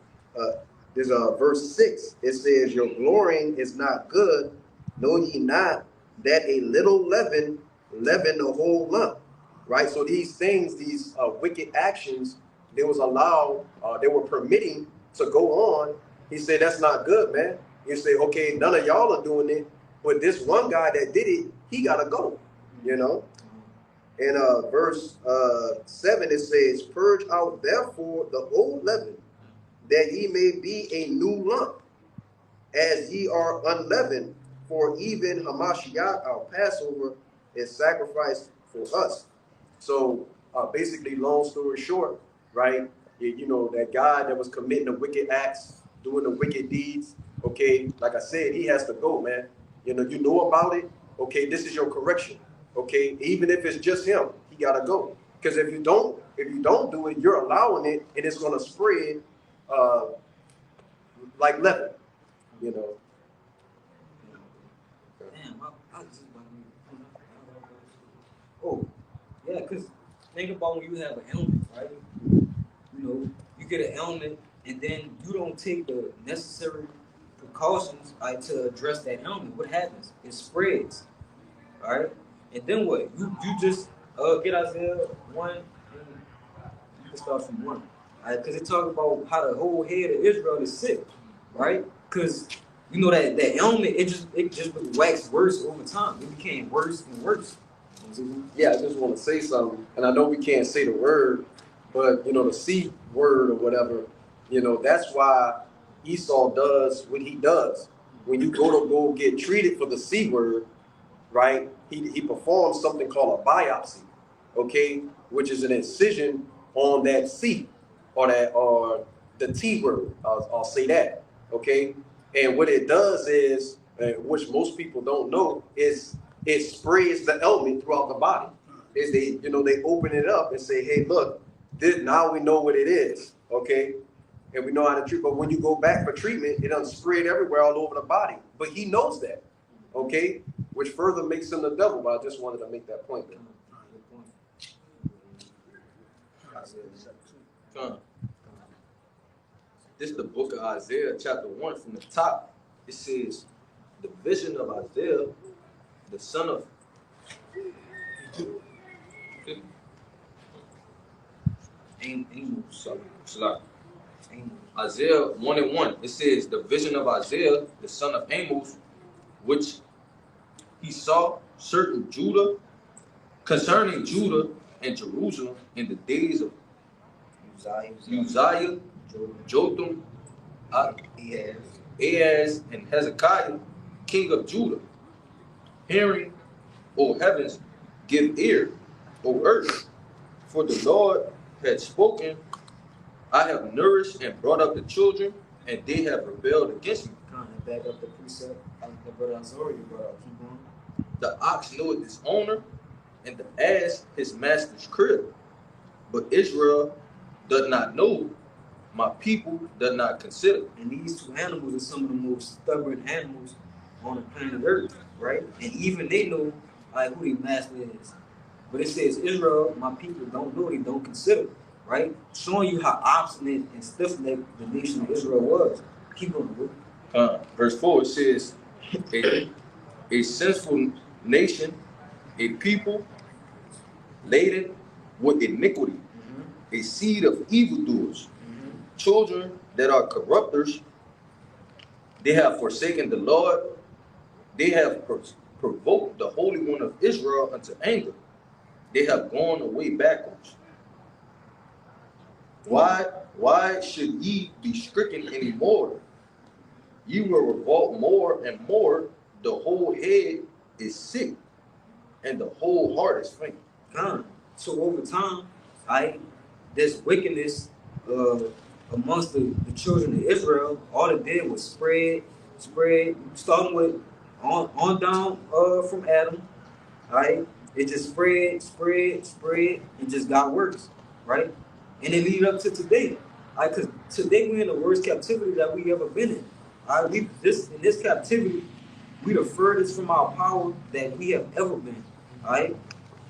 There's verse 6. It says, "Your glorying is not good. Know ye not that a little leaven the whole lump?" Right. So these things, these wicked actions, they was allowed. They were permitting to go on. He said, "That's not good, man." You say, "Okay, none of y'all are doing it, but this one guy that did it, he gotta go." In verse 7, it says, "Purge out therefore the old leaven, that ye may be a new lump, as ye are unleavened. For even Hamashiach, our Passover, is sacrificed for us." So basically, long story short, right? That guy that was committing the wicked acts, doing the wicked deeds. Okay, like I said, he has to go, man. You know about it. Okay, this is your correction. Okay, even if it's just him, he gotta go. Because if you don't do it, you're allowing it, and it's gonna spread like leaven. Damn, I just oh, yeah, because think about when you have an ailment, right? You get an ailment, and then you don't take the necessary precautions to address that ailment. What happens? It spreads, right? And then what? You just get Isaiah 1, and you can start from 1. Because it talks about how the whole head of Israel is sick, right? Because that ailment, it just waxed worse over time. It became worse and worse. Yeah, I just want to say something, and I know we can't say the word, but the C word or whatever, that's why Esau does what he does. When you go get treated for the C word, right? He performs something called a biopsy, okay, which is an incision on that C or the T word. I'll say that, okay. And what it does is, which most people don't know, is it sprays the ailment throughout the body. Is they open it up and say, "Hey, look, now we know what it is, okay, and we know how to treat." But when you go back for treatment, it spread everywhere all over the body. But he knows that, okay, which further makes him the devil. But I just wanted to make that point there. This is the book of Isaiah, chapter 1, from the top. It says, "The vision of Isaiah, the son of..." Isaiah 1 and 1. It says, "The vision of Isaiah, the son of Amos, which he saw concerning Judah and Jerusalem in the days of Uzziah, Jotham, Ahaz and Hezekiah, king of Judah, hearing, O heavens, give ear, O earth, for the Lord had spoken. I have nourished and brought up the children, and they have rebelled against me. Kind of back up the precept that brother Azori brought up. Keep going. The ox knoweth his owner, and the ass his master's crib. But Israel does not know, my people does not consider. And these two animals are some of the most stubborn animals on the planet Earth, right? And even they know like who their master is. But it says Israel, my people don't know, they don't consider, right? Showing you how obstinate and stiff-necked the nation of Israel was. Keep on, bro. Verse 4, it says, a sinful nation, a people laden with iniquity, a seed of evildoers, children that are corrupters. They have forsaken the Lord. They have provoked the Holy One of Israel unto anger. They have gone away backwards. Why should ye be stricken any more? Ye will revolt more and more. The whole head is sick, and the whole heart is faint. So over time, this wickedness amongst the children of Israel, all it did was spread, starting with on down from Adam, right? It just spread, and just got worse, right? And it lead up to today, right? Because today we're in the worst captivity that we ever been in. In this captivity, we the furthest from our power that we have ever been, right?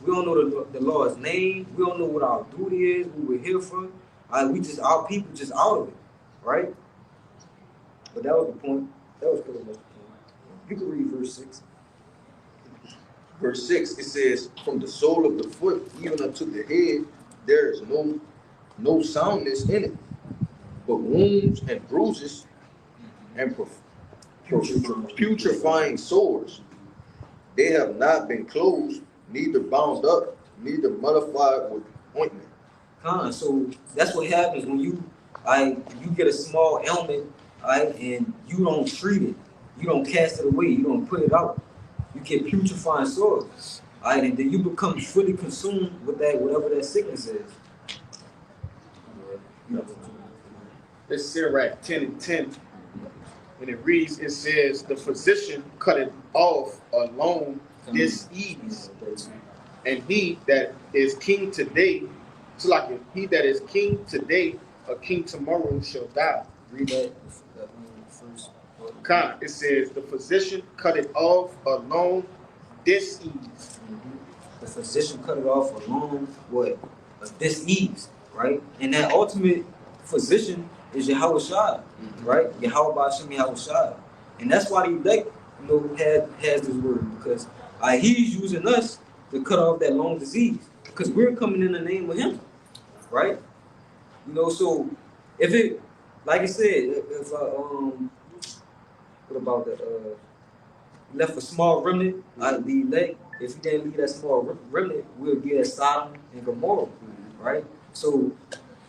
We don't know the Lord's name. We don't know what our duty is. What we're here for. Our people just out of it, right? But that was the point. That was pretty much the point. You can read verse 6. Verse 6, it says, from the sole of the foot even unto the head, there is no soundness in it, but wounds and bruises and putrefying sores. They have not been closed, neither bound up, neither modified with ointment. So that's what happens when you get a small ailment, and you don't treat it, you don't cast it away, you don't put it out. You get putrefying sores, and then you become fully consumed with that whatever that sickness is. It's Sirach 10:10. When it reads, it says, the physician cut it off alone disease. And he that is king today, so like he that is king today, a king tomorrow shall die. Read that first. It says, the physician cut it off alone disease. The physician cut it off alone what? A disease, right? And that ultimate physician is Yahweh Shai, right? Yahweh Ba'ashem Yahweh Shai. And that's why the elect, has this word, because he's using us to cut off that long disease, because we're coming in the name of him, right? So if it, like I said, if what about the left a small remnant out of the elect, if he didn't leave that small remnant, we'll get Sodom and Gomorrah, right? So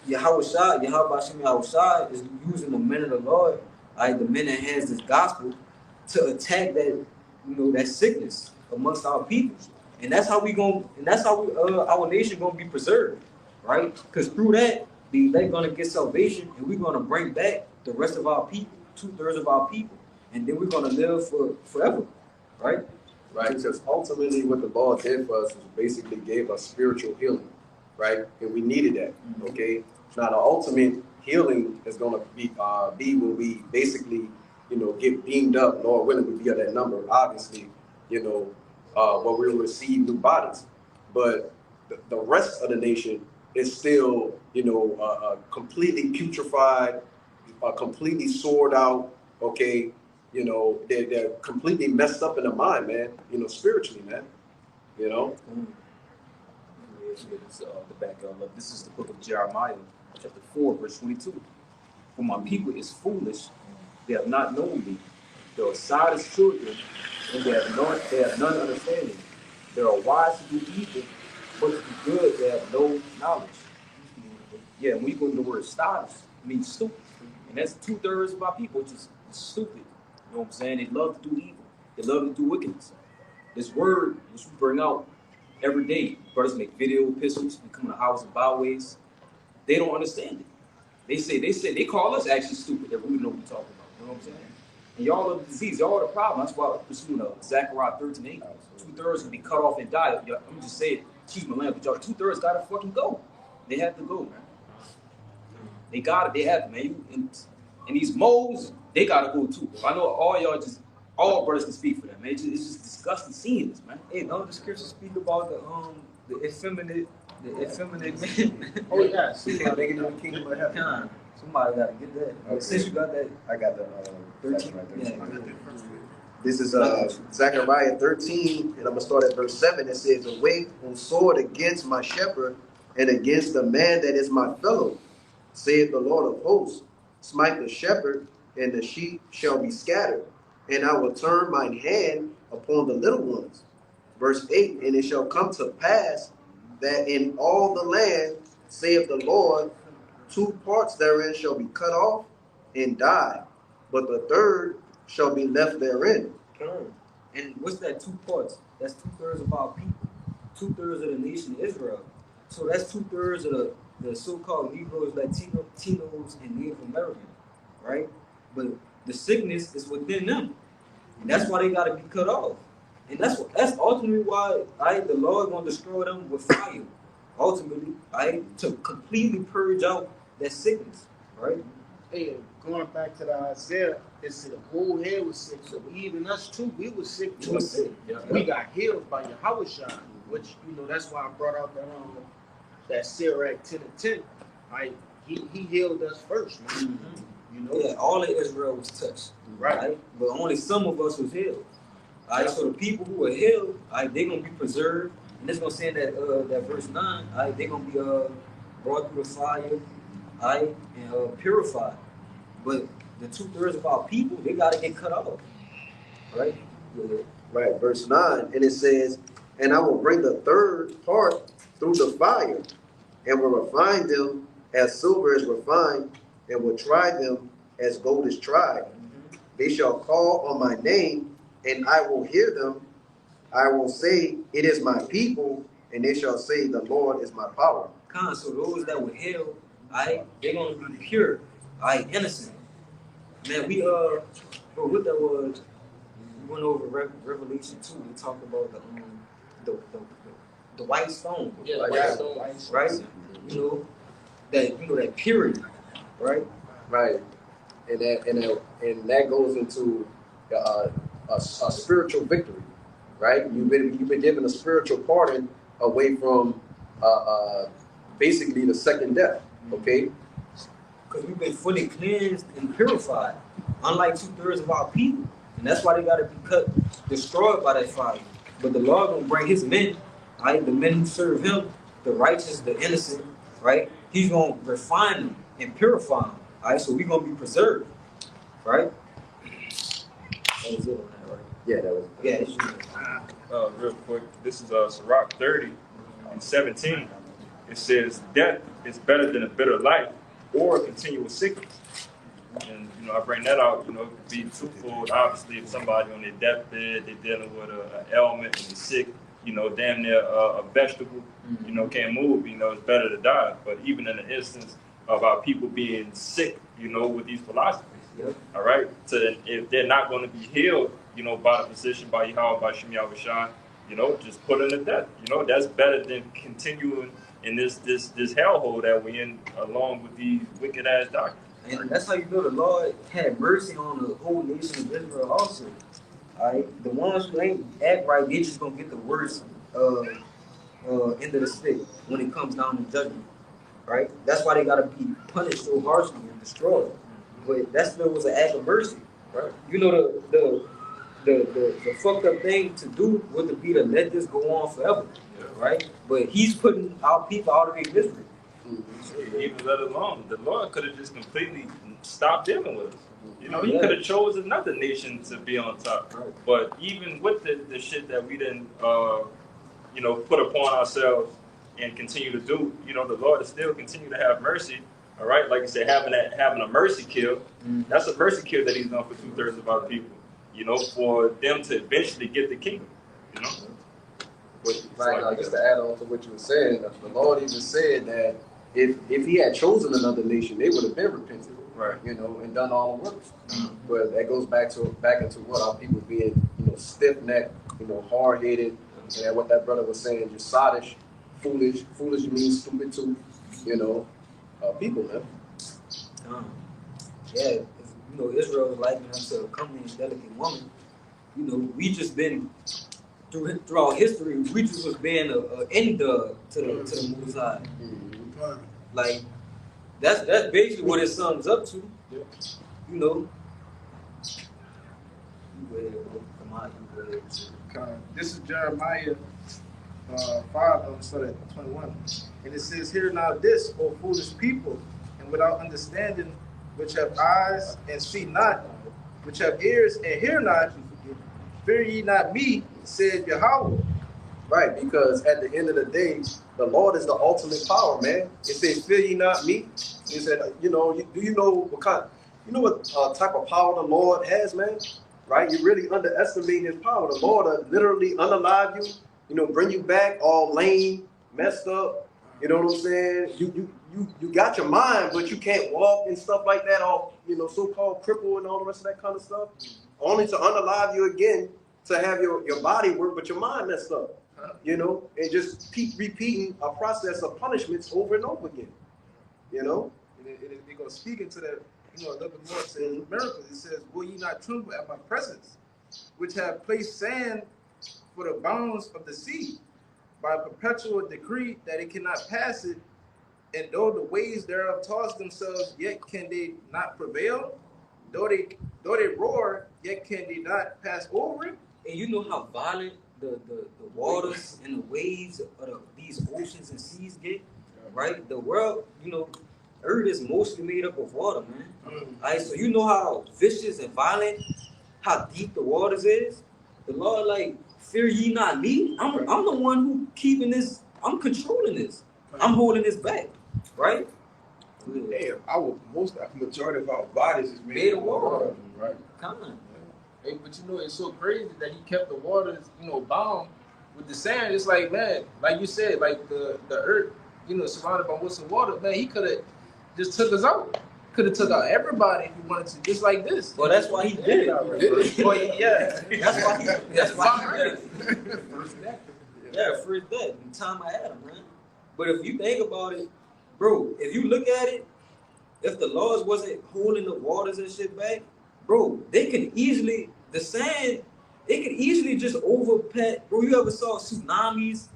Yahweh Ba'ashem Yahweh Shai is using the men of the Lord, the men that has this gospel, to attack that, that sickness amongst our people. And that's how our nation gonna be preserved, right? Because through that, they're gonna get salvation, and we're gonna bring back the rest of our people, 2/3 of our people, and then we're gonna live forever, right? Right, because ultimately what the Lord did for us was basically gave us spiritual healing, right? And we needed that, okay? Now the ultimate healing is going to be when we basically, get beamed up. Lord willing, we be at that number, obviously, where we'll receive new bodies. But the rest of the nation is still, completely putrefied, completely sored out, okay? They're completely messed up in the mind, man, spiritually, man, The back of this is the book of Jeremiah, chapter 4, verse 22. For my people is foolish, they have not known me. They are sad as children, and they have none understanding. They are wise to do evil, but to do good they have no knowledge. Yeah, when you go to the word status, it means stupid. And that's 2/3 of our people, which is It's stupid. You know what I'm saying? They love to do evil. They love to do wickedness. This word, which we bring out every day, brothers make video epistles, we come in the house and byways. They don't understand it. They call us actually stupid that we know what we're talking about. You know what I'm saying? And y'all are the disease, y'all are the problem. That's why we're pursuing Zechariah 13:8. 2/3 can be cut off and die. Let me just say it, excuse my language, y'all. 2/3 gotta fucking go. They have to go, man. They got it, they have it, man. And these moles, they gotta go too. I know all brothers can speak for them, man. It's just disgusting seeing this, man. Hey, don't the scripture speak about the effeminate man? Oh yeah, making in the kingdom of heaven. Con, somebody gotta get that. Okay. Since you got that, I got the 13. Zechariah Yeah, 13. This is Zechariah 13, and I'm gonna start at verse 7. It says, "Awake, O sword, against my shepherd, and against the man that is my fellow, saith the Lord of hosts. Smite the shepherd, and the sheep shall be scattered, and I will turn mine hand upon the little ones." Verse 8, "And it shall come to pass that in all the land, saith the Lord, 2 parts therein shall be cut off and die, but the third shall be left therein." and what's that 2 parts? That's 2/3 of our people, 2/3 of the nation of Israel. So that's 2/3 of the so-called Negroes, Latinos, and Native Americans, right? But the sickness is within them. And that's why they gotta be cut off. And that's ultimately why the Lord gonna destroy them with fire. Ultimately, to completely purge out that sickness, right? Hey, going back to the Isaiah, it said the whole head was sick. So even us too, we was sick. We was sick. We got healed by Yahweh Shai, which that's why I brought out that Sirach 10:10. Right, he healed us first, man. Yeah, all of Israel was touched, right? But only some of us was healed. All right, so the people who are healed, they're gonna be preserved, and it's gonna say in that verse 9, they're gonna be brought through the fire, and purified. But the 2/3 of our people, they gotta get cut off, right? Yeah. Right, verse 9, and it says, "And I will bring the third part through the fire, and will refine them as silver is refined, and will try them as gold is tried. They shall call on my name, and I will hear them. I will say, it is my people, and they shall say, the Lord is my power." So those that were healed, they're gonna be pure, innocent. Man, bro, what that was, we went over Revelation 2. We talked about the white stone. Yeah, white stone. Right? That purity, right? Right, and that goes into a spiritual victory, right? You've been given a spiritual pardon away from basically the second death. Okay, Because we've been fully cleansed and purified, unlike 2/3 of our people. And that's why they got to be destroyed by that fire. But the Lord gonna bring his men, the men who serve him, the righteous, the innocent, right? He's gonna refine them and purify them, so we're gonna be preserved, right? That was it on that, right? yeah, that was. Yeah, it's Real quick, this is Sirach 30:17. It says, "Death is better than a bitter life or a continual sickness." And I bring that out, to be twofold. Obviously, if somebody on their deathbed, they're dealing with an ailment and they're sick, damn near a vegetable, can't move, it's better to die. But even in the instance of our people being sick, with these philosophies, all right? So if they're not going to be healed, by the physician, by Yahweh, by Shem Yahushua, just put them to death. That's better than continuing in this hellhole that we're in, along with these wicked ass doctors. And that's how you know the Lord had mercy on the whole nation of Israel also. The ones who ain't act right, they just gonna get the worst end of the stick when it comes down to judgment. Right? That's why they gotta be punished so harshly and destroyed. But that still was an act of mercy. Right? The fucked up thing to do would be to let this go on forever. Right? But he's putting our people out of their misery. Even let alone, the Lord could have just completely stopped dealing with us. He could have chose another nation to be on top. Right. But even with the shit that we didn't, put upon ourselves and continue to do, the Lord will still continue to have mercy, All right, like I said, having a mercy kill, that's a mercy kill that he's done for 2/3 of our people. You know, for them to eventually get the kingdom. You know. But Right now, just to add on to what you were saying, the Lord even said that if He had chosen another nation, they would have been repentant, right, you know, and done all the works. But that goes back into what our people being, you know, stiff-necked, you know, hard-headed, and what that brother was saying, just sottish, foolish. Foolish means stupid too, you know, people, man. Yeah, if, you know, Israel is likened unto a comely and delicate woman. You know, we just been throughout history, we just was being a endog to the Most High. Like that's basically what it sums up to. You know. This is Jeremiah 5, starting at 21. And it says, "Hear now this, O foolish people, and without understanding, which have eyes and see not, which have ears and hear not, fear ye not me, said Yahweh." Right, because at the end of the day, the Lord is the ultimate power, man. It says, "Fear ye not me." He said, you know, do you know what type of power the Lord has, man? Right? You really underestimate His power. The Lord will literally unalive you, you know, bring you back all lame, messed up. You know what I'm saying? You got your mind, but you can't walk and stuff like that, all, you know, so-called crippled and all the rest of that kind of stuff. Only to unalive you again, to have your body work, but your mind messed up. You know, and just keep repeating a process of punishments over and over again. You know? It goes speak into that, you know, a little bit more. It says, miracles. It says, "Will ye not tremble at my presence, which have placed sand for the bounds of the sea, by a perpetual decree that it cannot pass it, and though the waves thereof toss themselves, yet can they not prevail? Though they roar, yet can they not pass over it?" And you know how violent the waters and the waves of these oceans and seas get, right? The world, you know, Earth is mostly made up of water, man. Alright, so you know how vicious and violent, how deep the waters is. The Lord, like, fear ye not me. I'm the one who keeping this. I'm controlling this. I'm holding this back, right? Damn, majority of our bodies is made of water, right? Come on. Hey, but you know, it's so crazy that He kept the waters, you know, bound with the sand. It's like, man, like you said, like the earth, you know, surrounded by what's in water. Man, He could have just took us out. Could have took out everybody if He wanted to, just like this. Well, that's why He did it already. Well, yeah. That's why He did it. Yeah, first that, in the time I had him, man. But if you think about it, bro, if you look at it, if the laws wasn't holding the waters and shit back, bro, they could easily, the sand, they could easily just overpet. Bro, you ever saw tsunamis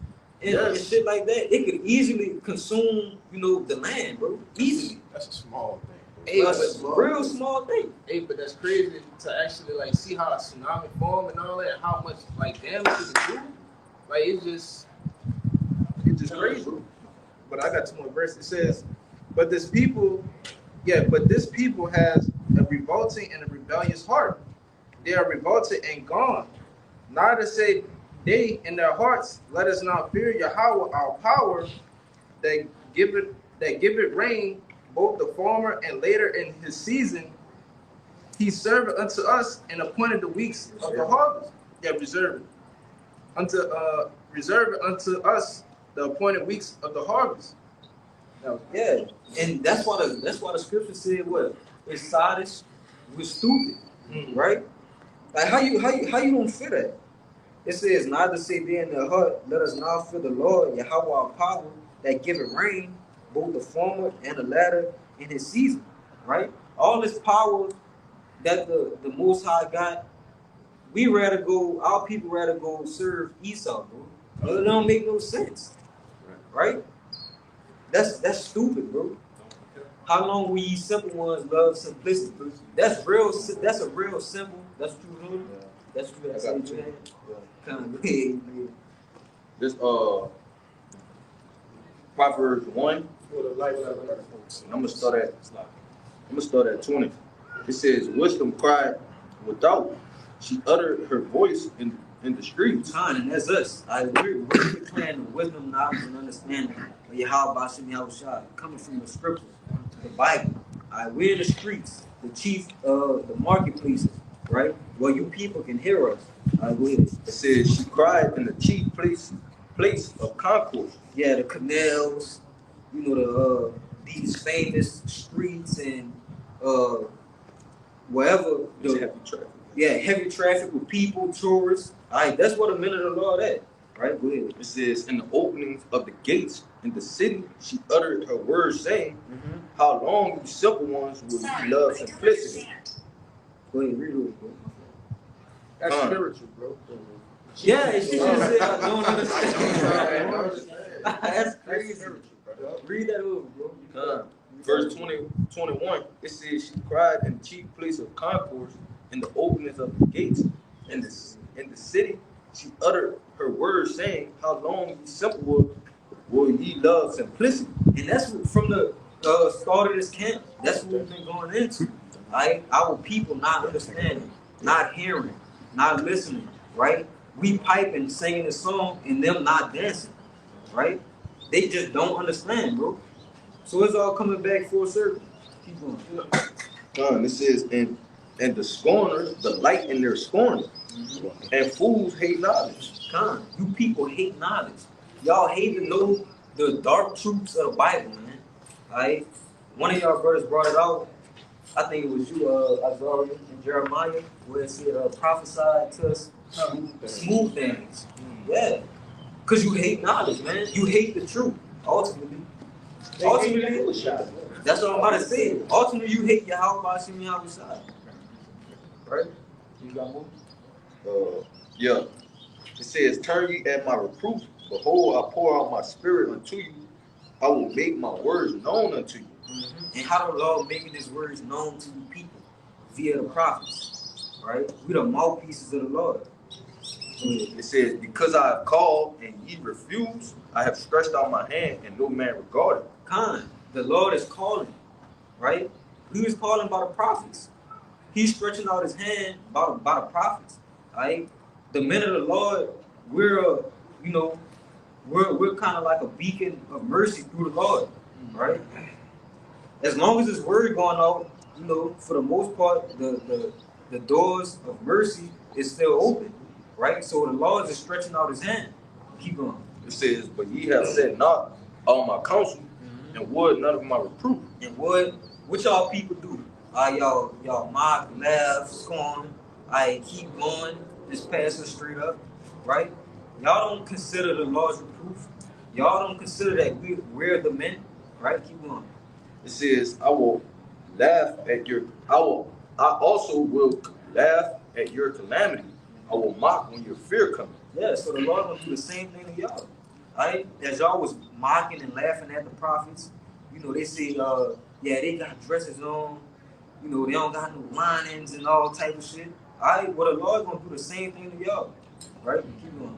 and shit like that? It could easily consume, you know, the land, bro. Easily. That's a small thing. Hey, That's a real small thing. Hey, but that's crazy to actually like see how a tsunami form and all that, and how much like damage it can do. Like it's just crazy. But I got two more verses. It says, but this people has a revolting and a rebellious heart. They are revolted and gone. Neither say they in their hearts, let us not fear Yahweh our power, that give it rain, both the former and later in His season. He served unto us and appointed the weeks of the harvest. Yeah, reserve it unto us the appointed weeks of the harvest. Yeah, and that's why the scripture said what? It's sottish, we're stupid, right? Like how you don't feel that? It says, neither say they in their heart, let us now fear the Lord, Yahweh our power, that giveth rain, both the former and the latter in His season, right? All this power that the Most High got, our people rather go serve Esau, bro. It don't make no sense, right? That's stupid, bro. How long will ye simple ones love simplicity? That's a real simple. That's what you heard. That's what you had to say. Kind of big. This Proverbs 1. I'm gonna start at 20. It says, "Wisdom cried without; she uttered her voice in the streets." And that's us. We're declaring the wisdom, knowledge, and understanding of Yahweh Bashem Yahushua, coming from the scriptures. the Bible. We're in the streets, the chief, the marketplaces, right? Where you people can hear us. Go ahead. It says she cried in the chief place of concourse. Yeah, the canals, you know, these famous streets and wherever It's the heavy traffic. heavy traffic with people, tourists. That's what a minute of the Lord at. Right, go ahead. It says, in the openings of the gates in the city, she uttered her words, saying, how long, you simple ones, will you love simplicity? Go ahead, read it, bro. That's spiritual, bro. Yeah, she just said I don't understand. That's crazy. Read that over, bro. Verse 21, it says, she cried in the chief place of concourse, in the openings of the gates in the city. She uttered her words, saying, how long, you simple will ye love simplicity? And that's what, from the start of this camp, that's what we've been going into. Right? Our people not understanding, not hearing, not listening, right? We piping, singing a song, and them not dancing, right? They just don't understand, bro. So it's all coming back full circle. Keep going. It says, and the scorners delight in their scorning, and fools hate knowledge. You people hate knowledge. Y'all hate to know the dark truths of the Bible, man. Alright? One of y'all brothers brought it out. I think it was you, Isaiah and Jeremiah, where it said, prophesied to us smooth things. Yeah. Because you hate knowledge, man. You hate the truth, ultimately. That's what I'm about to say. Ultimately, you hate your house by seeing how side. Right? You got more? Yeah. It says, turn ye at my reproof. Behold, I pour out my spirit unto you. I will make my words known unto you. And how the Lord making his words known to the people? Via the prophets. Right? We the mouthpieces of the Lord. It says, because I have called and ye refuse, I have stretched out my hand and no man regarded. The Lord is calling, right? He was calling by the prophets. He's stretching out his hand by the prophets, right? The men of the Lord, we're kind of like a beacon of mercy through the Lord, right? As long as his word going out, for the most part, the doors of mercy is still open, right? So the Lord is stretching out his hand. Keep going. It says, but ye have said not all my counsel, and would none of my reproof. And what y'all people do? Y'all mock, laugh, scorn. Keep going, just pass it straight up, right? Y'all don't consider the Lord's reproof. Y'all don't consider that we're the men, right? Keep going. It says, I also will laugh at your calamity. I will mock when your fear comes. Yeah, so the Lord will do the same thing to y'all. Right? As y'all was mocking and laughing at the prophets, they say, they got dresses on, they don't got no linings and all type of shit. Well, the Lord's gonna do the same thing to y'all. Right? Keep going.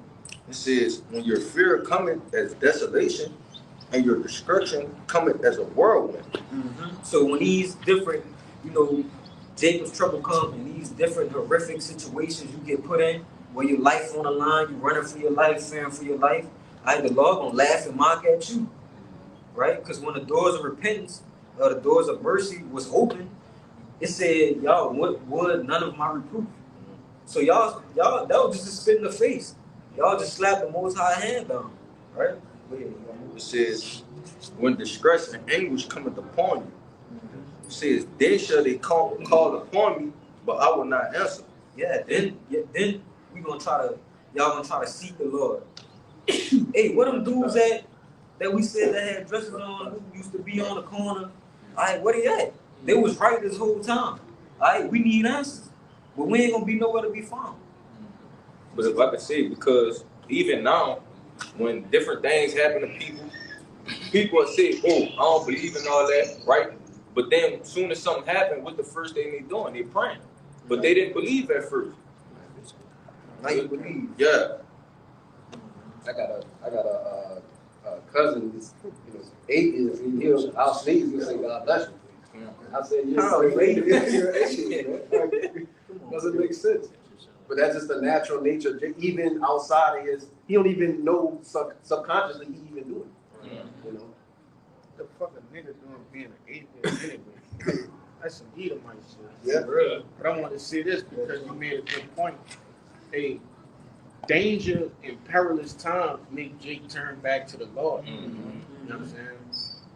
It says, when your fear cometh as desolation, and your destruction cometh as a whirlwind. So when these different, Jacob's trouble comes and these different horrific situations you get put in, where your life on the line, you running for your life, fearing for your life, the Lord gonna laugh and mock at you, right? Because when the doors of repentance, or the doors of mercy was open, it said, y'all would none of my reproof. So y'all, that was just a spit in the face. Y'all just slapped the Most High hand down, right? It says, when distress and anguish cometh upon you, it says, then shall they call upon me, but I will not answer. Then y'all gonna try to seek the Lord. Hey, what them dudes that we said that had dresses on, who used to be on the corner? Where they at? They was right this whole time. We need answers, but we ain't gonna be nowhere to be found. But if I could say, because even now, when different things happen to people will say, oh, I don't believe in all that, right? But then as soon as something happened, what's the first thing they doing? They praying. But they didn't believe at first. Now you believe. Yeah. I got a cousin that's atheist. I'll sneeze and say, God bless you. I said, you're atheist, man. Doesn't make sense. But that's just the natural nature. Even outside of he don't even know subconsciously he even doing it. The fucking nigga doing being an atheist anyway. That's some Edomite shit. Yeah. But I want to say this because you made a good point. Hey, danger and perilous times make Jake turn back to the Lord. You know what I'm saying?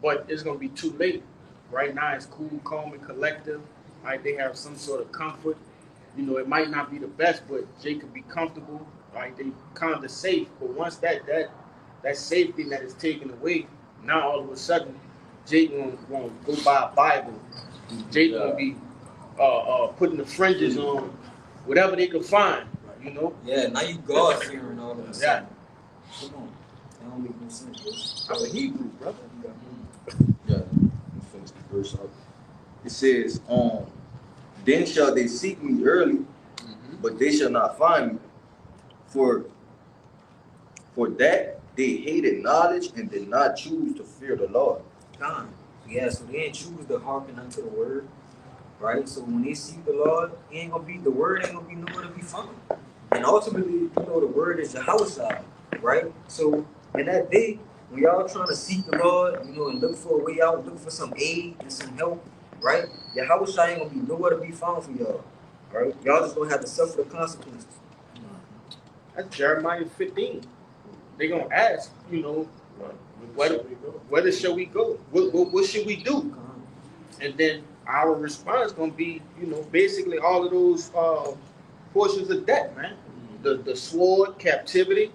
But it's gonna be too late. Right now it's cool, calm, and collective. Right? They have some sort of comfort. You know, it might not be the best, but Jake could be comfortable. Right? They kind of safe. But once that safety net is taken away, now all of a sudden Jake gonna go buy a Bible. Jake gonna be putting the fringes on whatever they can find. You know? Yeah, now you God fearing all of a Yeah. sudden. Come on. That don't make no sense, bro. I'm a Hebrew, brother. Yeah, let me finish the verse up. It says, then shall they seek me early, but they shall not find me. For that they hated knowledge and did not choose to fear the Lord. God. Yeah, so they didn't choose to hearken unto the word. Right? So when they seek the Lord, the word ain't gonna be nowhere to be found. And ultimately, you know, the word is Yahushua, right? So in that day, when y'all trying to seek the Lord, you know, and look for a way out, look for some aid and some help, right? Yahushua ain't gonna be nowhere to be found for y'all. Right? Y'all just gonna have to suffer the consequences. That's Jeremiah 15. They gonna ask, you know, where shall we go? What should we do? And then our response gonna be, you know, basically all of those portions of that, man. The sword, captivity,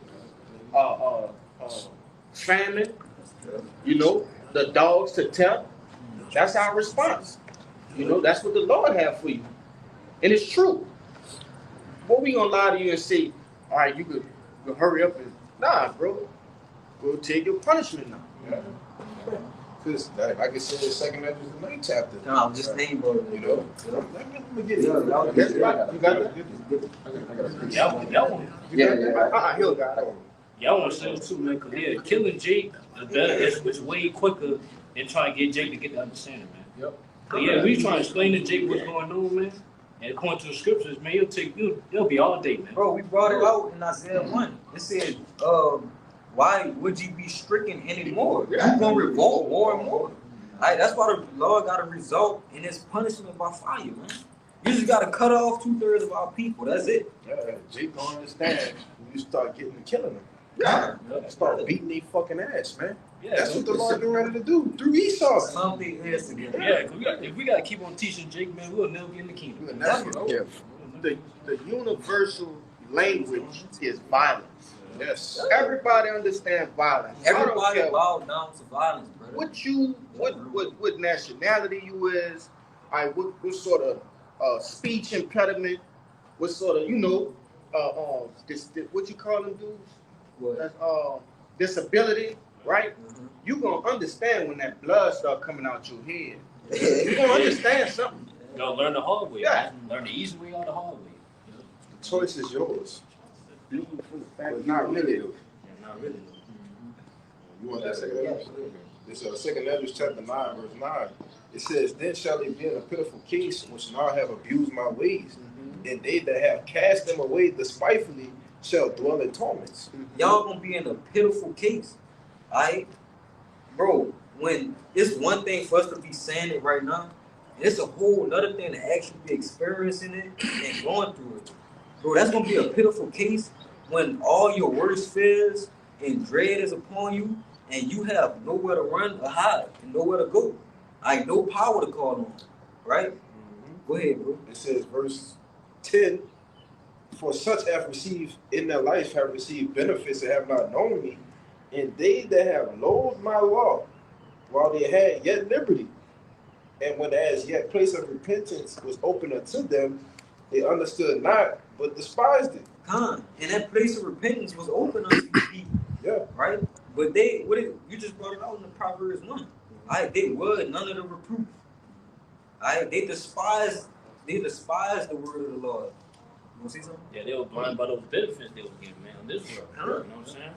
famine, you know, the dogs to tell. That's our response. You know, that's what the Lord have for you. And it's true. What we gonna lie to you and say, all right, you could hurry up and nah, bro. Go take your punishment now. Because, like I said, the second Ezra, the 9th chapter. No, I'm just saying, bro. You know? Let me get it. Yeah, y'all That's right. You got that? He'll got it. Y'all want to say too, man, because yeah, killing Jake is way quicker than trying to get Jake to get the understanding, man. Yep. But yeah, we trying to explain to Jake what's going on, man. And according to the scriptures, man, it'll be all day, man. Bro, we brought it out in Isaiah 1. It said, why would you be stricken anymore? You're going to revolt more and more. Right, that's why the Lord got to result in his punishment by fire, man. You just got to cut off 2/3 of our people. That's it. Yeah, Jake don't understand when you start getting to killing them. Yeah. Start beating their fucking ass, man. Yeah, That's what the Lord been ready to do through Esau. Something is together. Yeah, cause if we got to keep on teaching Jake, man, we'll never get in the kingdom. We'll never get Never. The universal language is violence. Yes. Everybody understands violence. I don't Everybody care bow down to violence, brother. what nationality you is, what sort of speech impediment, what sort of, you know, what you call them dudes? What? That's disability, right? Mhm. You gonna understand when that blood start coming out your head. You gonna understand something. You gotta learn the hard way. Yeah. Man. Learn the easy way or the hard way. The choice is yours. Beautiful fact. But not really, though. Yeah, not really. You want that second Ezra? This second Ezra chapter 9, verse 9. It says, then shall they be in a pitiful case which now have abused my ways, and they that have cast them away despitefully shall dwell in torments. Y'all gonna be in a pitiful case. Alright? Bro, when it's one thing for us to be saying it right now, it's a whole another thing to actually be experiencing it and going through it. Bro, that's gonna be a pitiful case when all your worst fears and dread is upon you and you have nowhere to run or hide and nowhere to go. Like no power to call on. Right? Go ahead, bro. It says, verse 10, for such have received in their life have received benefits and have not known me, and they that have loathed my law while they had yet liberty, and when as yet place of repentance was open unto them, they understood not, but despised it. And that place of repentance was open unto you people. Yeah. Right? But you just brought it out in the Proverbs 1. They were none of the reproof. They despised the word of the Lord. You want to see something? Yeah, they were blind by those benefits they was getting, man, on this world. You know what I'm saying?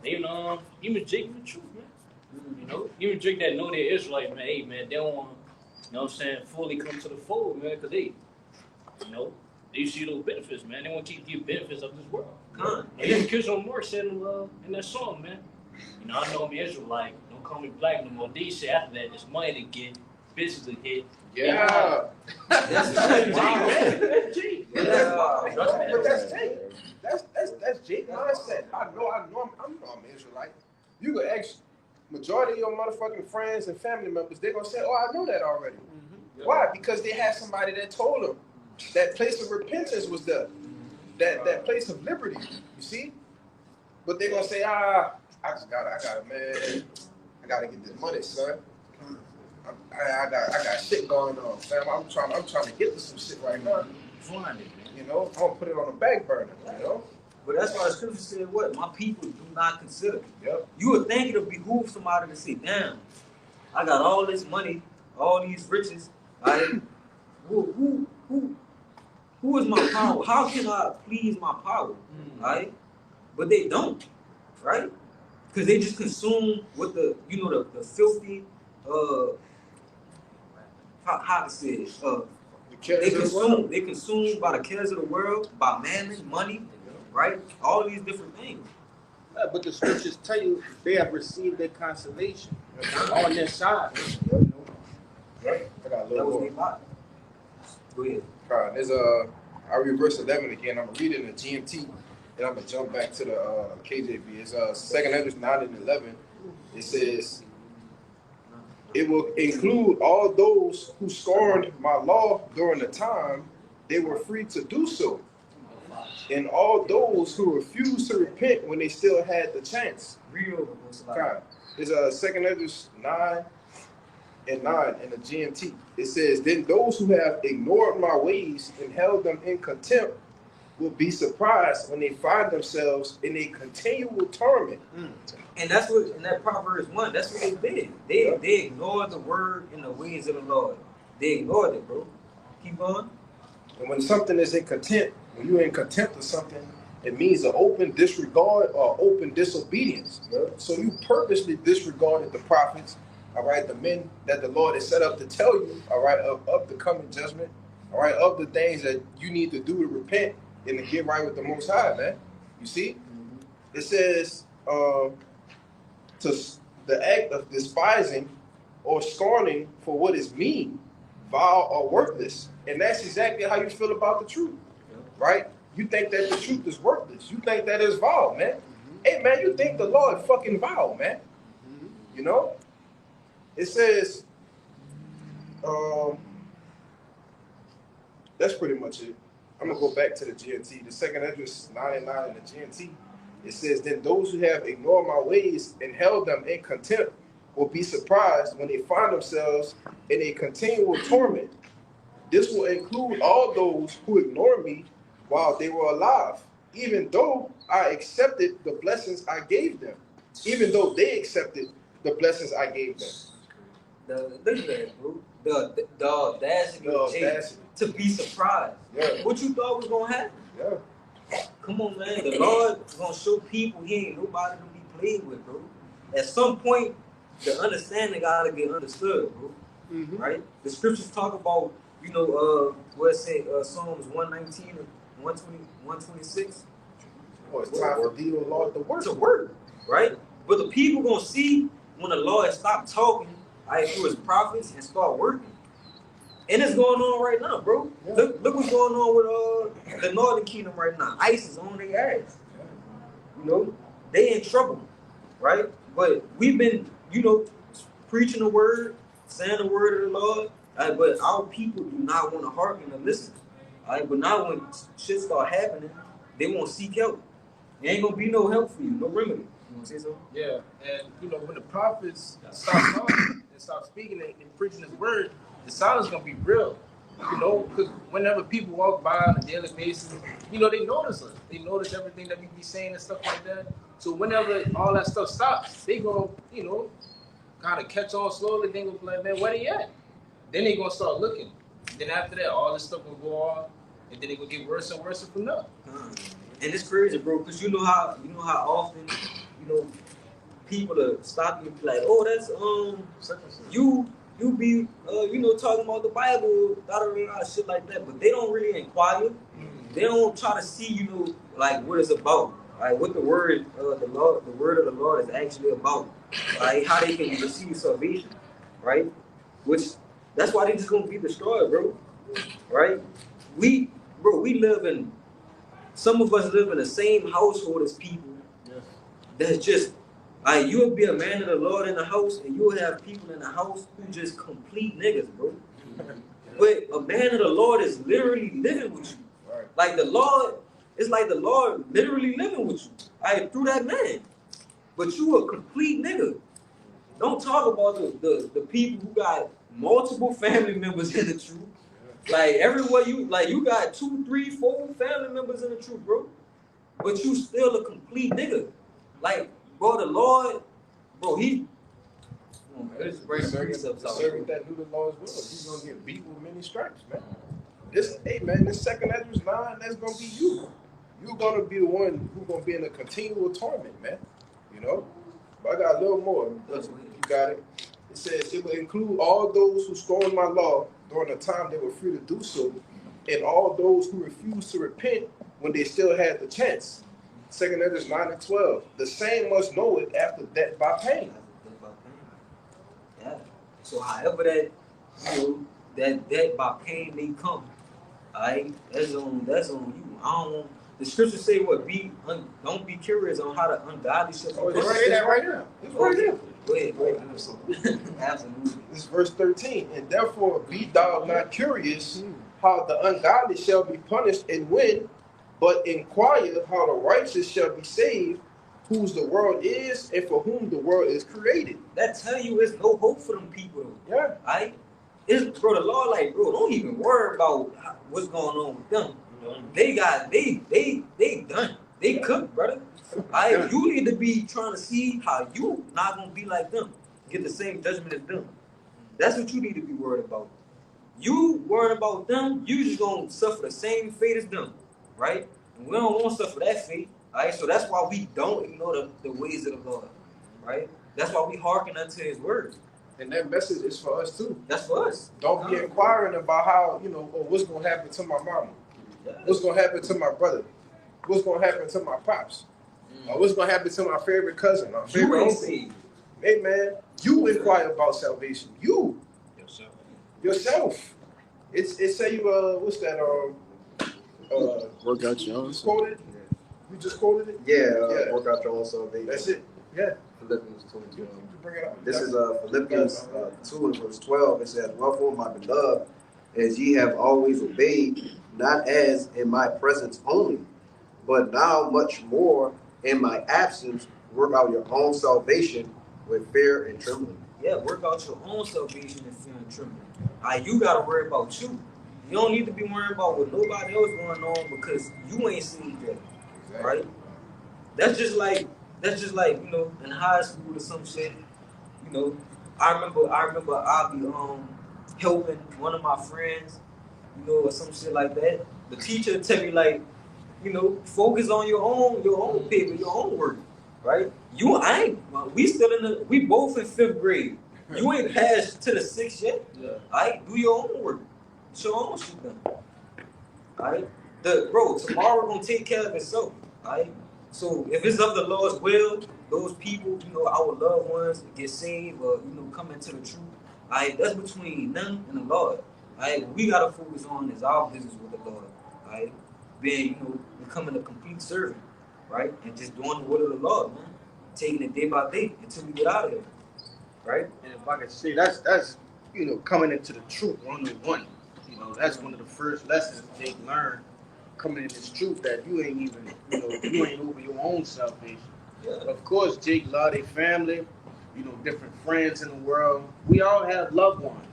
They, even Jake the truth, man. You know, even Jake that know they're Israelites, man, hey, man, they don't want to, you know what I'm saying, fully come to the fold, man, because they, you know, they see those benefits, man. They want to keep getting benefits of this world. And then Kids on Mark said in that song, man, you know, I know I'm Israelite, no call me black no more. These shit after that, there's money to get, bitches to hit. Yeah. That's G. wild. But that's Jake. That's Jake mindset. I know I'm an Israelite. You could ask majority of your motherfucking friends and family members, they're gonna say, oh, I know that already. Why? Because they had somebody that told them that place of repentance was there. That place of liberty. You see? But they're gonna say, I gotta, man, I gotta get this money, son. I got shit going on, fam. I'm trying to get to some shit right now. You know, I'm gonna put it on the back burner, you know? But that's why the scripture said what? My people do not consider. Yep. You would think it'll behoove somebody to say, damn, I got all this money, all these riches. Who is my power? How can I please my power? Right? But they don't, right? Because they just consume with the filthy, how to say it? They consume by the cares of the world, by mammon, money, right? All these different things. Yeah, but the scriptures tell you they have received their consolation on their side. Right? I got a That little was more. their lot. Go ahead. There's I read verse 11 again. I'm reading the GMT, and I'm gonna jump back to the KJV. It's 2 Ezra 9 and 11. It says, "It will include all those who scorned my law during the time they were free to do so, and all those who refused to repent when they still had the chance." Real. It's 2 Ezra 9 and 9 in the GMT. It says, "Then those who have ignored my ways and held them in contempt will be surprised when they find themselves in a continual torment." And that's what in that Proverbs 1, that's what they did. They ignored the word and the ways of the Lord. They ignored it, bro. Keep going. And when something is in contempt, when you're in contempt of something, it means an open disregard or open disobedience. So you purposely disregarded the prophets, all right, the men that the Lord has set up to tell you, all right, of the coming judgment, all right, of the things that you need to do to repent and to get right with the Most High, man. You see? It says, to the act of despising or scorning for what is mean, vile, or worthless. And that's exactly how you feel about the truth, right? You think that the truth is worthless. You think that it's vile, man. Hey, man, you think the Lord fucking vile, man. You know? It says, that's pretty much it. I'm going to go back to the GNT. The 2 Ezra 9 and 9 in the GNT. It says, "Then those who have ignored my ways and held them in contempt will be surprised when they find themselves in a continual torment. This will include all those who ignored me while they were alive, even though I accepted the blessings I gave them." Even though they accepted the blessings I gave them. Look at that, bro. The audacity of Jake to be surprised. Yeah. What you thought was gonna happen? Yeah. Come on, man. The Lord is gonna show people he ain't nobody to be played with, bro. At some point, the understanding gotta get understood, bro. Right? The scriptures talk about, where it say Psalms 119 and 120, 126. Oh, it's time for thee, O Lord, To work, right? But the people gonna see when the Lord stop talking, right, through his prophets and start working. And it's going on right now, bro. Yeah. Look what's going on with the Northern Kingdom right now. ICE is on their ass. They in trouble, right? But we've been, preaching the word, saying the word of the Lord, but our people do not want to hearken and listen. Right? But now when shit start happening, they won't seek help. There ain't gonna be no help for you, no remedy. You wanna say something? Yeah, and when the prophets stop talking and stop speaking and preaching his word, the silence gonna be real. Because whenever people walk by on a daily basis, they notice us. They notice everything that we be saying and stuff like that. So whenever all that stuff stops, they gonna, kind of catch on slowly. They gonna be like, man, where they at? Then they gonna start looking. Then after that, all this stuff will go on, and then it will get worse and worse from there. And it's crazy, bro, because you know how often, people to stop you and be like, oh, that's you be talking about the Bible, shit like that, but they don't really inquire. They don't try to see, like what it's about. Alright, what the word the word of the Lord is actually about. Alright, how they can receive salvation, right? Which that's why they just gonna be destroyed, bro. Right? We live in some of us live in the same household as people that's just you would be a man of the Lord in the house and you would have people in the house who just complete niggas, bro. But a man of the Lord is literally living with you. Like the Lord, it's like the Lord literally living with you. Through that man. But you a complete nigga. Don't talk about the people who got multiple family members in the truth. Like everywhere you got 2, 3, 4 family members in the truth, bro. But you still a complete nigga. Like, bro, the Lord, bro, let's break The servant that knew the Lord's will, he's gonna get beat with many stripes, man. This 2nd Ezra's 9, that's gonna be you. You're gonna be the one who's gonna be in a continual torment, man. You know? But I got a little more. You got it. It says it will include all those who scorned my law during the time they were free to do so, and all those who refused to repent when they still had the chance. 2nd Ezra's 9 and 12. The same must know it after death by pain. Yeah. So however that that death by pain may come, alright, that's on you. I don't want the scriptures say what don't be curious on how the ungodly shall be. Oh, it's say that right now. It's right there. Go ahead. Absolutely. This is verse 13. And therefore be thou not curious how the ungodly shall be punished and when, but inquire how the righteous shall be saved, whose the world is and for whom the world is created. That tell you it's no hope for them people though. Yeah. Alright? It's bro, the Lord like, bro, don't even worry about what's going on with them. They done. They cooked, brother. You need to be trying to see how you not gonna be like them. Get the same judgment as them. That's what you need to be worried about. You worried about them, you just gonna suffer the same fate as them, right? And we don't want to suffer that fate, alright? So that's why we don't ignore the ways of the Lord, right? That's why we hearken unto His word. And that message is for us too. That's for us. Don't be inquiring about how, what's gonna happen to my mama. What's gonna happen to my brother? What's gonna happen to my pops? Or what's gonna happen to my favorite cousin? My favorite uncle? Hey man, you inquire about salvation. You yourself. It say you what's that Work out your own. You quoted? You just quoted it? Yeah, work out your own salvation. That's it. Yeah. Philippians 2:12. You bring it up. This is Philippians 2 and verse 12. It says, wherefore, my beloved, as ye have always obeyed, not as in my presence only, but now much more in my absence, work out your own salvation with fear and trembling. Yeah, work out your own salvation in fear and trembling. You gotta worry about you. You don't need to be worrying about what nobody else going on because you ain't seen that, right? That's just like in high school or some shit. I remember I'll be helping one of my friends, or some shit like that. The teacher tell me like, focus on your own paper, your own work, right? We both in 5th grade. You ain't passed to the 6th yet. Yeah. Alright, do your own work. It's your own shit done. Alright? Tomorrow gonna take care of itself. Alright? So if it's of the Lord's will, those people, our loved ones get saved or come into the truth. Alright, that's between them and the Lord. Alright, what we gotta focus on is our business with the Lord. Alright? Being, becoming a complete servant, right? And just doing the will of the Lord, man. Taking it day by day until we get out of here. Right? And if I could say that's coming into the truth 101. That's one of the first lessons they learn coming in this truth that you ain't even, you ain't over your own salvation. Yeah. Of course, Jake love their family, different friends in the world. We all have loved ones.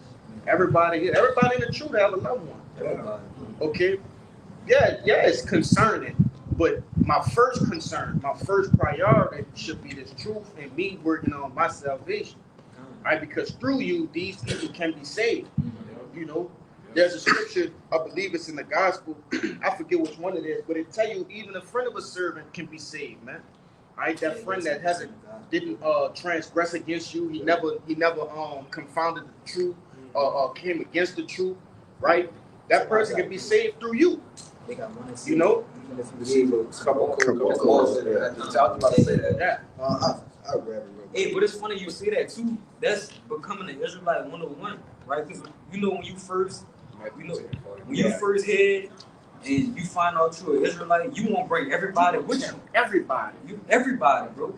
Everybody in the truth have a loved one. Everybody. Okay? Yeah, it's concerning. But my first concern, my first priority should be this truth and me working on my salvation. Right? Because through you, these people can be saved. There's a scripture, I believe it's in the gospel. I forget which one it is, but it tell you even a friend of a servant can be saved, man. Right? That friend that didn't transgress against you. He never confounded the truth came against the truth. Right? That person can be saved through you. receive a couple of I was about to say that. Yeah. I'll grab it real quick. Hey, but it's funny you say that too. That's becoming an Israelite 101, right? Because you know when you first, when you first head and you find out you're an Israelite, you won't bring everybody with you. Everybody. Everybody, bro.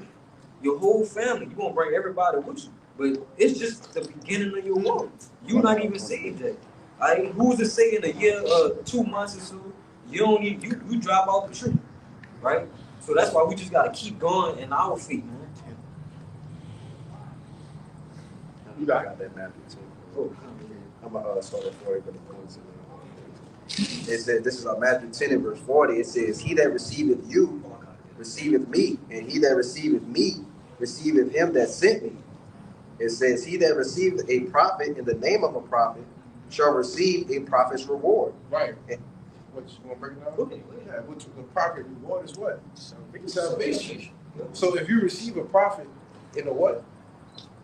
Your whole family, you gonna bring everybody with you. But it's just the beginning of your walk. You're not even saved yet. Like, who's to say in a year, 2 months or so, you don't need you drop off the tree, right? So that's why we just gotta keep going in our feet, man. You got that Matthew too. Oh, I'm gonna start at 40, but the points. It says, this is Matthew 10 and verse 40. It says, he that receiveth you receiveth me, and he that receiveth me receiveth him that sent me. It says, he that receiveth a prophet in the name of a prophet shall receive a prophet's reward. Right. What you want to break it down? okay. Yeah, which the prophet reward is what? Salvation. So if you receive a prophet in a what?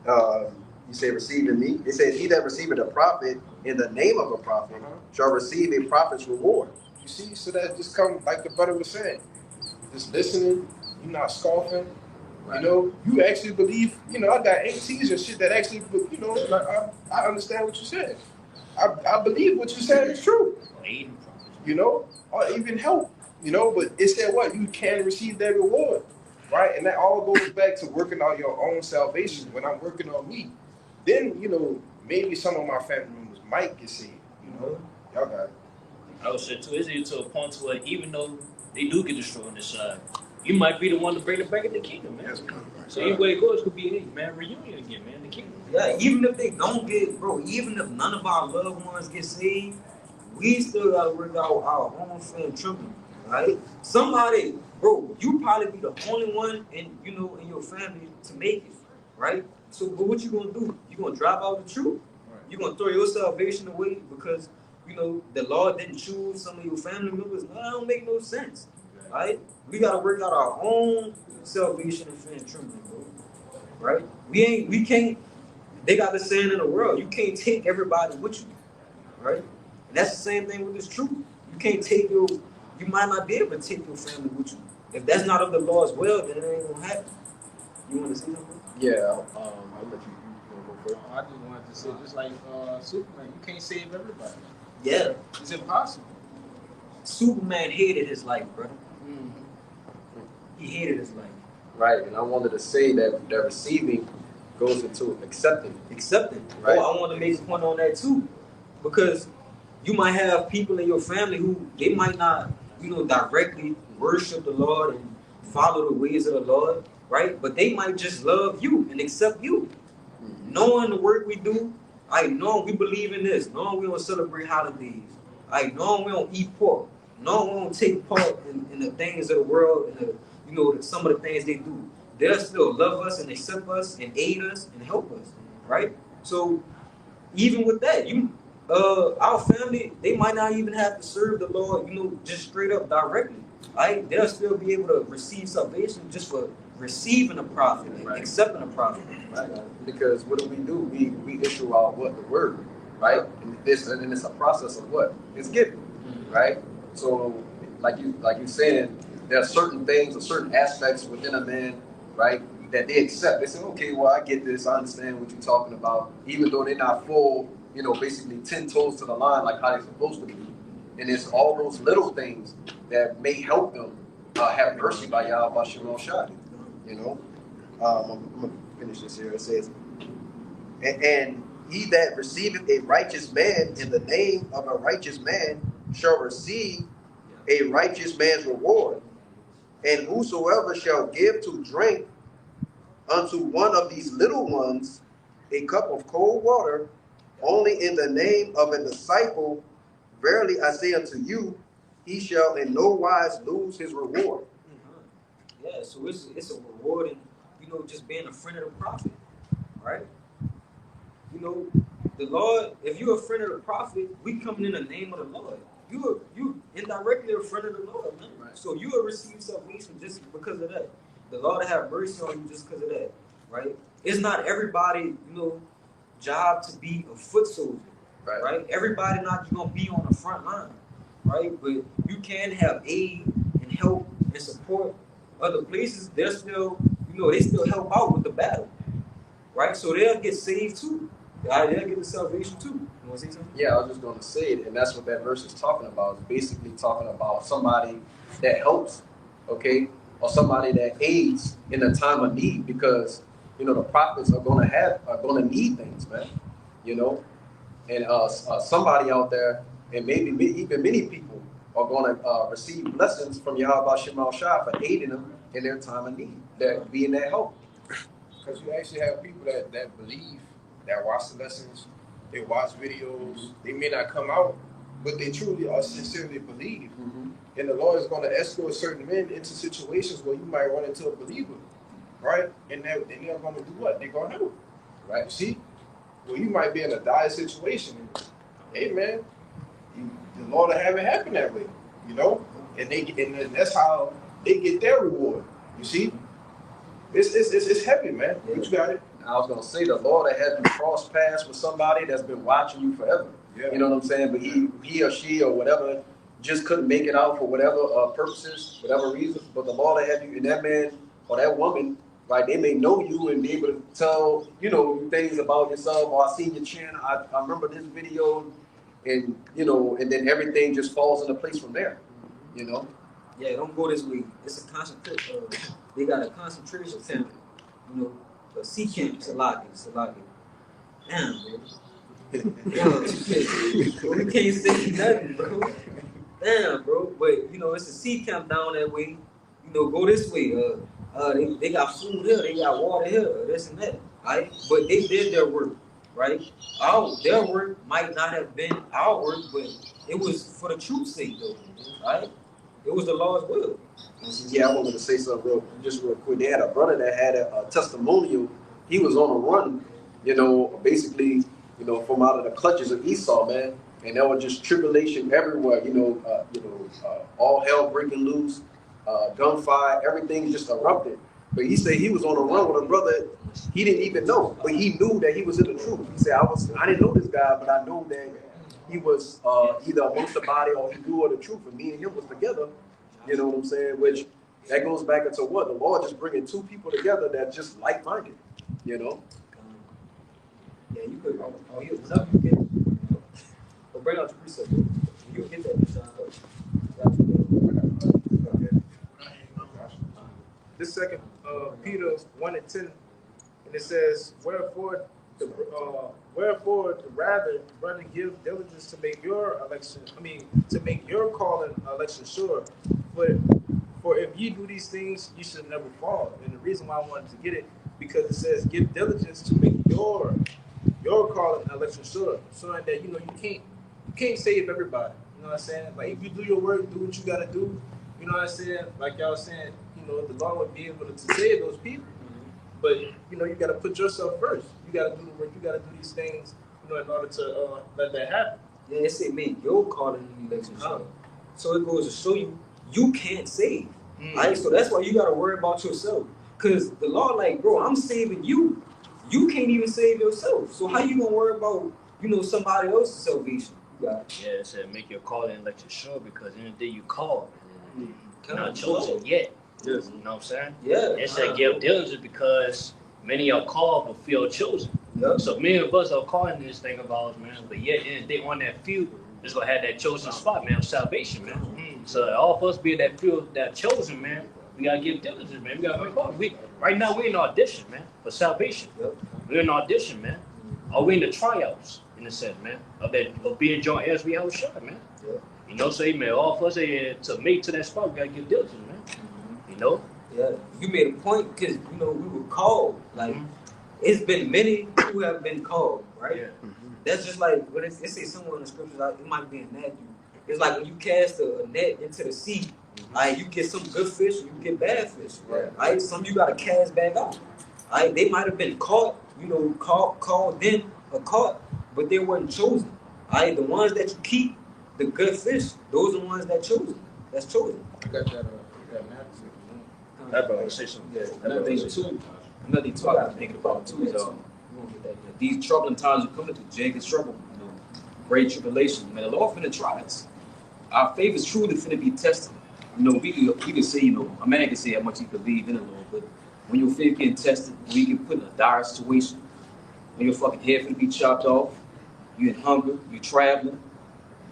You say receiving me. It says, he that receiveth a prophet in the name of a prophet shall receive a prophet's reward. You see, so that just come like the brother was saying, just listening. You're not scoffing. Right. You know, you actually believe. You know, I got ATs and shit that actually, you know, like I understand what you said. I believe what you said is true. You know, or even help. You know, but it said what? You can receive that reward, right? And that all goes back to working on your own salvation. When I'm working on me, then, you know, maybe some of my family members might get saved. You know, y'all got it. I would say too, it's even to a point to where even though they do get destroyed on this side, you might be the one to bring it back in the kingdom, man. So anyway it goes, could be a man reunion again, man, the kingdom. Yeah, even if they don't get, bro, even if none of our loved ones get saved, we still gotta work out our own family tribute, right? Somebody, bro, you probably be the only one in, you know, in your family to make it, right? So, but what you gonna do? You gonna drop out the truth? You gonna throw your salvation away because, you know, the Lord didn't choose some of your family members? No, that don't make no sense, right? We gotta work out our own salvation and family tribute, bro, right? We can't. They got the saying in the world, you can't take everybody with you, right? And that's the same thing with this truth. You can't take you might not be able to take your family with you. If that's not of the Lord's will, then it ain't gonna happen. You want to say something? Yeah, I'll let you go first. I just wanted to say, just like Superman, you can't save everybody. Yeah. It's impossible. Superman hated his life, brother. He hated his life. Right, and I wanted to say that receiving goes into accepting. Accepting. Right. Oh, I want to make a point on that too. Because you might have people in your family who they might not, you know, directly worship the Lord and follow the ways of the Lord, right? But they might just love you and accept you. Knowing the work we do, I know we believe in this. Knowing we don't celebrate holidays. I know we don't eat pork. Knowing we don't take part in the things of the world and you know, some of the things they do. They'll still love us and accept us and aid us and help us, right? So even with that, our family, they might not even have to serve the Lord, you know, just straight up directly. Right? They'll still be able to receive salvation just for receiving a prophet and accepting a prophet. Right? Because what do? We issue out what? The word, right? And it's a process of what? It's giving, right? So like you saying, there are certain things or certain aspects within a man, right, that they accept. They say, okay, well, I get this, I understand what you're talking about, even though they're not full, you know, basically 10 toes to the line like how they're supposed to be. And it's all those little things that may help them have mercy by Yahweh Shalom Shai. You know, I'm gonna finish this here. It says, And he that receiveth a righteous man in the name of a righteous man shall receive a righteous man's reward. And whosoever shall give to drink unto one of these little ones a cup of cold water, only in the name of a disciple, verily I say unto you, he shall in no wise lose his reward. Yeah, so it's a reward in, you know, just being a friend of the prophet, right? You know, the Lord, if you're a friend of the prophet, we coming in the name of the Lord. You indirectly a friend of the Lord, man. Right. So you will receive salvation just because of that. The Lord will have mercy on you just because of that, right? It's not everybody, you know, job to be a foot soldier, right? Everybody not gonna be on the front line, right? But you can have aid and help and support other places, they're still, they still help out with the battle, right? So they'll get saved too. Right? They'll get the salvation too. You want to say something? Yeah, I was just going to say it, and that's what that verse is talking about. It's basically talking about somebody that helps, okay, or somebody that aids in a time of need, because the prophets are going to need things, man. And somebody out there, and maybe even many people, are going to receive blessings from Yahweh Shema Shah for aiding them in their time of need, that being that help. Because you actually have people that believe, that watch the lessons, they watch videos, they may not come out, but they truly are sincerely believe. Mm-hmm. And the Lord is going to escort certain men into situations where you might run into a believer, right? And they're going to do what? They're going to help, right? You see? Well, you might be in a dire situation. And, hey, man, the Lord will have it happen that way, and that's how they get their reward. You see? It's heavy, man. Yeah. But you got it. I was going to say, the Lord that has you cross paths with somebody that's been watching you forever. Yeah. You know what I'm saying? But he or she or whatever just couldn't make it out for whatever purposes, whatever reasons. But the Lord that have you, and that man or that woman, right, they may know you and be able to tell, things about yourself. Or I seen your channel. I remember this video, and, and then everything just falls into place from there, Yeah, don't go this way. It's a concentration. They got a concentration camp. A sea camp. It's a lot. Damn, bro. We can't say nothing, bro. Damn, bro. But it's a sea camp down that way. Go this way. They got food here. They got water here. This and that. Right? But they did their work. Right? Their work might not have been our work, but it was for the truth's sake, though. Right? It was the Lord's will. Yeah, I wanted to say something real quick. They had a brother that had a testimonial. He was on a run, basically, from out of the clutches of Esau, man. And there was just tribulation everywhere, all hell breaking loose, gunfire, everything just erupted. But he said he was on a run with a brother he didn't even know, but he knew that he was in the truth. He said, I didn't know this guy, but I know that he was either amongst the body or he knew of the truth, and me and him was together. You know what I'm saying? Which that goes back into what? The Lord just bringing two people together that just like-minded, Yeah, you could. You get. But bring out your precept. You get that. This second Peter 1:10, and it says, wherefore rather give diligence to make your election, to make your calling election sure. For if ye do these things, you should never fall. And the reason why I wanted to get it, because it says give diligence to make your calling election sure, so that you can't save everybody. You know what I'm saying? Like if you do your work, do what you gotta do. You know what I'm saying? Like y'all saying, the Lord would be able to save those people. But you gotta put yourself first. You gotta do the work. You gotta do these things, in order to let that happen. Yeah, it say make your calling election sure. So it goes to show you can't save. Right? So that's why you gotta worry about yourself. Cause the Lord, like, bro, I'm saving you. You can't even save yourself. So how you gonna worry about, somebody else's salvation? Yeah, it said make your calling election sure, because in the day you call, you're not chosen yet. Yes. You know what I'm saying? Yeah. It said give diligence because many are called but few chosen. Yeah. So many of us are calling this thing of ours, man. But yet in the day on that few, it's gonna have that chosen spot, man, of salvation, man. So all of us being that few, that chosen, man, we gotta give diligence, man. We gotta make calls. Right now we're in audition, man, for salvation. Yep. We're in audition, man. Or we're in the tryouts, in a sense, man, of being joint heirs we have a shot, man. Yeah. So amen. All of us to make to that spot, we gotta give diligence, man. Yeah, you made a point because we were called. Like it's been many who have been called, right? Yeah. That's just like when it says somewhere in the scriptures, it might be in Matthew. It's like when you cast a net into the sea, you get some good fish, you get bad fish, right? Some you gotta cast back out. They might have been caught, called then or caught, but they weren't chosen. The ones that you keep, the good fish, those are the ones that's chosen. I got that. That brother say something. Yeah, another thing too I got thinking about too is these troubling times we're coming through, Jake, it's trouble, great tribulation. Man, the Lord finna try us. Our faith is truly finna be tested. we can say, a man can say how much he believe in the Lord, but when your faith getting tested, when you get put in a dire situation, when your fucking head finna be chopped off, you in hunger, you traveling,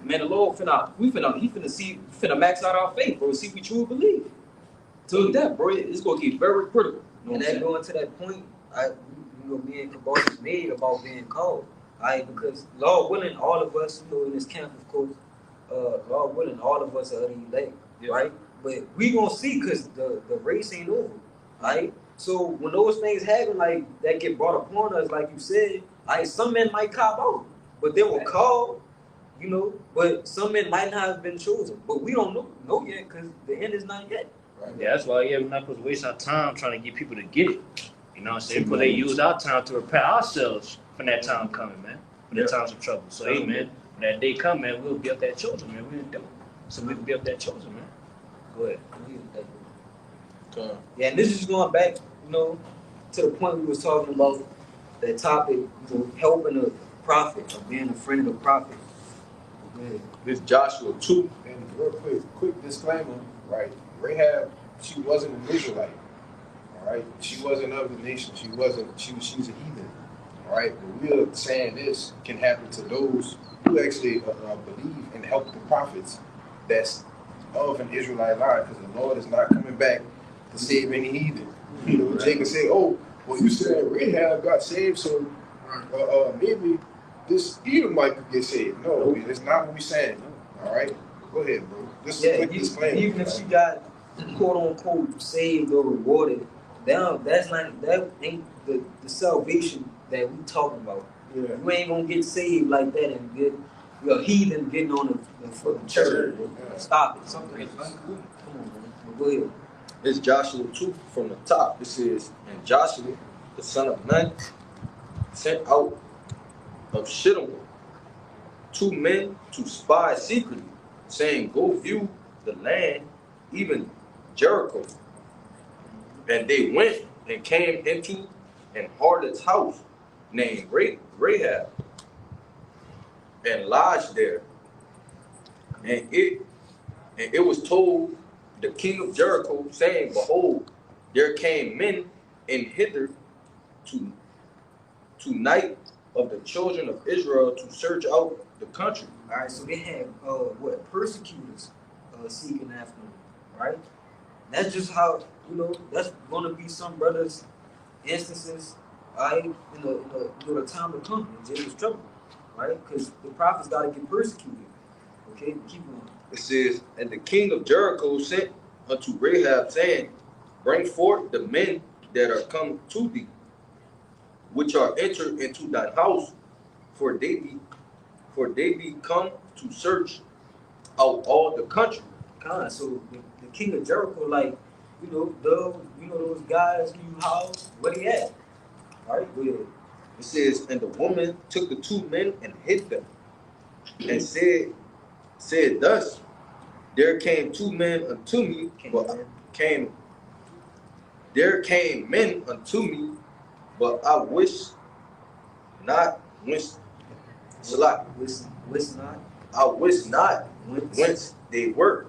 man, the Lord he finna max out our faith, bro, see if we truly believe. Till that, bro, it's gonna get very critical. You know And what I'm that saying? going to that point, me and Kabal is made about being called. Because Lord willing, all of us, in this camp, of course, Lord willing, all of us are the elect, Yeah. right? But we gonna see because the race ain't over, right? So when those things happen, like that get brought upon us, like you said, some men might cop out, but they were called, but some men might not have been chosen. But we don't know yet because the end is not yet. Right? Yeah, that's why we're not supposed to waste our time trying to get people to get it. You know what I'm saying? Because they use our time to prepare ourselves for that time coming, man. For the times of trouble. So, hey, man, when that day come, man, we'll be up that chosen, man. We didn't do it. So we can be up that chosen, man. Go ahead. Yeah, and this is going back, to the point we was talking about that topic, helping a prophet or being a friend of the prophet. Yeah. This Joshua 2. And real quick disclaimer, right? Rahab, she wasn't an Israelite, all right? She wasn't of the nation. She was a heathen, all right? But we are saying this can happen to those who actually believe and help the prophets that's of an Israelite line, because the Lord is not coming back to save any heathen. Jacob say, oh, well, you said Rahab got saved, so maybe this Edomite could get saved. No, that's not what we're saying. All right? Go ahead, bro. This is a quick disclaimer. Even if she got quote unquote saved or rewarded, that ain't the salvation that we talking about. Yeah. You ain't gonna get saved like that and get a heathen getting on the fucking church. Yeah. Stop it. Something is uncool. Come on, man. Go ahead. It's Joshua 2 from the top. It says, and Joshua, the son of Nun, sent out of Shittim 2 men to spy secretly, saying, go view the land, even Jericho. And they went and came into an harlot's house named Rahab, and lodged there. And it was told the king of Jericho, saying, behold, there came men in hither tonight of the children of Israel to search out the country. All right, so they had persecutors seeking after them, right? That's just how that's gonna be some brothers' instances, right? In the time to come, in Jacob's trouble, right? Because the prophets got to get persecuted. Okay, keep on. It says, and the king of Jericho sent unto Rahab, saying, bring forth the men that are come to thee, which are entered into thy house, for they be come to search out all the country. So the king of Jericho, those guys who you house, where they at? Right? Go ahead. It says, and the woman took the 2 men and hid them, and said thus, there came 2 men unto me, there came men unto me, but I wish not whence I wish not whence they were.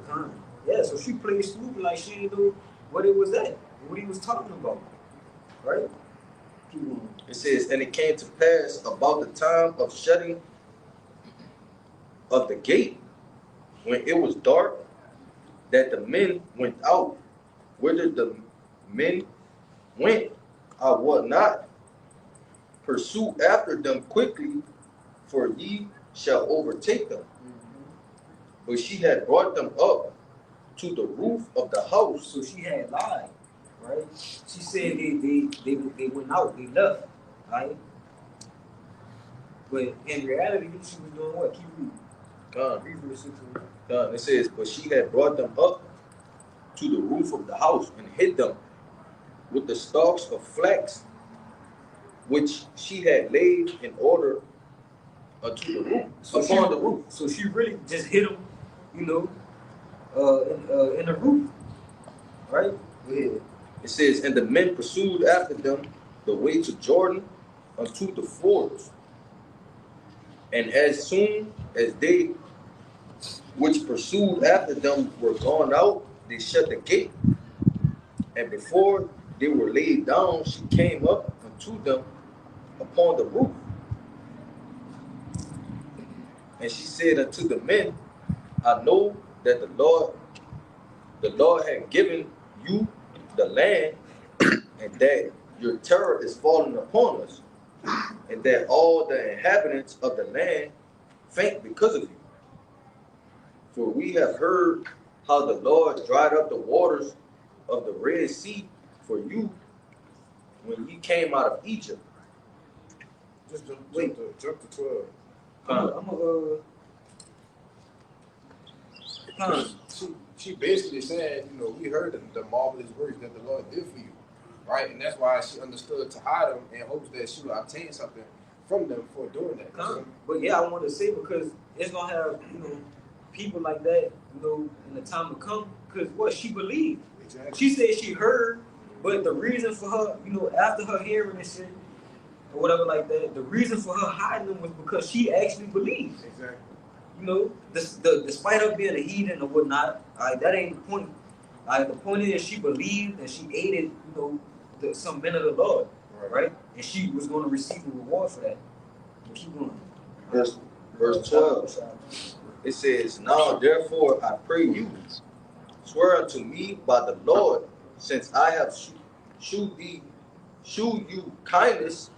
Yeah, so she played stupid like she didn't know what it was at, what he was talking about. Right? Keep on. It says, and it came to pass about the time of shutting of the gate, when it was dark, that the men went out. Whither the men went, I will not pursue after them quickly, for ye shall overtake them. But she had brought them up to the roof of the house. So she had lied, right? She said they went out, they left, right? But in reality, she was doing what? Keep reading. It says, but she had brought them up to the roof of the house and hid them with the stalks of flax, which she had laid in order to the roof, upon the roof. So she really just hit him, in the roof, right? Yeah. It says, and the men pursued after them the way to Jordan unto the fords. And as soon as they which pursued after them were gone out, they shut the gate, and before they were laid down, she came up unto them upon the roof. And she said unto the men, I know that the Lord had given you the land, and that your terror is fallen upon us, and that all the inhabitants of the land faint because of you. For we have heard how the Lord dried up the waters of the Red Sea for you when ye came out of Egypt. Just jump to 12. I'm She basically saying, you know, we heard the marvelous works that the Lord did for you, right? And that's why she understood to hide them in hopes that she will obtain something from them for doing that. But yeah, I want to say because it's gonna have people like that, in the time to come. Because what she believed, Exactly. she said she heard, but the reason for her, after her hearing this shit or whatever like that, the reason for her hiding them was because she actually believed. Exactly. Despite her being a heathen or whatnot, that ain't the point. The point is she believed and she aided, some men of the Lord, right? And she was going to receive a reward for that. Keep going. Verse 12. It says, Now therefore I pray you, swear unto me by the Lord, since I have shewed you kindness,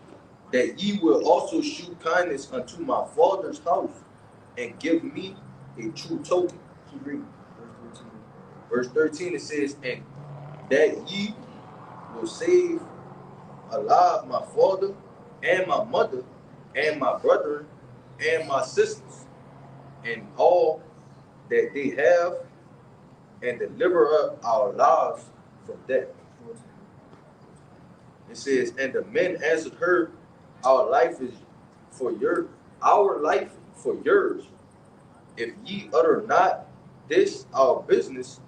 that ye will also shew kindness unto my father's house, and give me a true token. Keep reading. Verse 13 it says, And that ye will save alive my father and my mother and my brethren and my sisters and all that they have, and deliver up our lives from death. It says, And the men answered her, Our life for yours. If ye utter not this our business,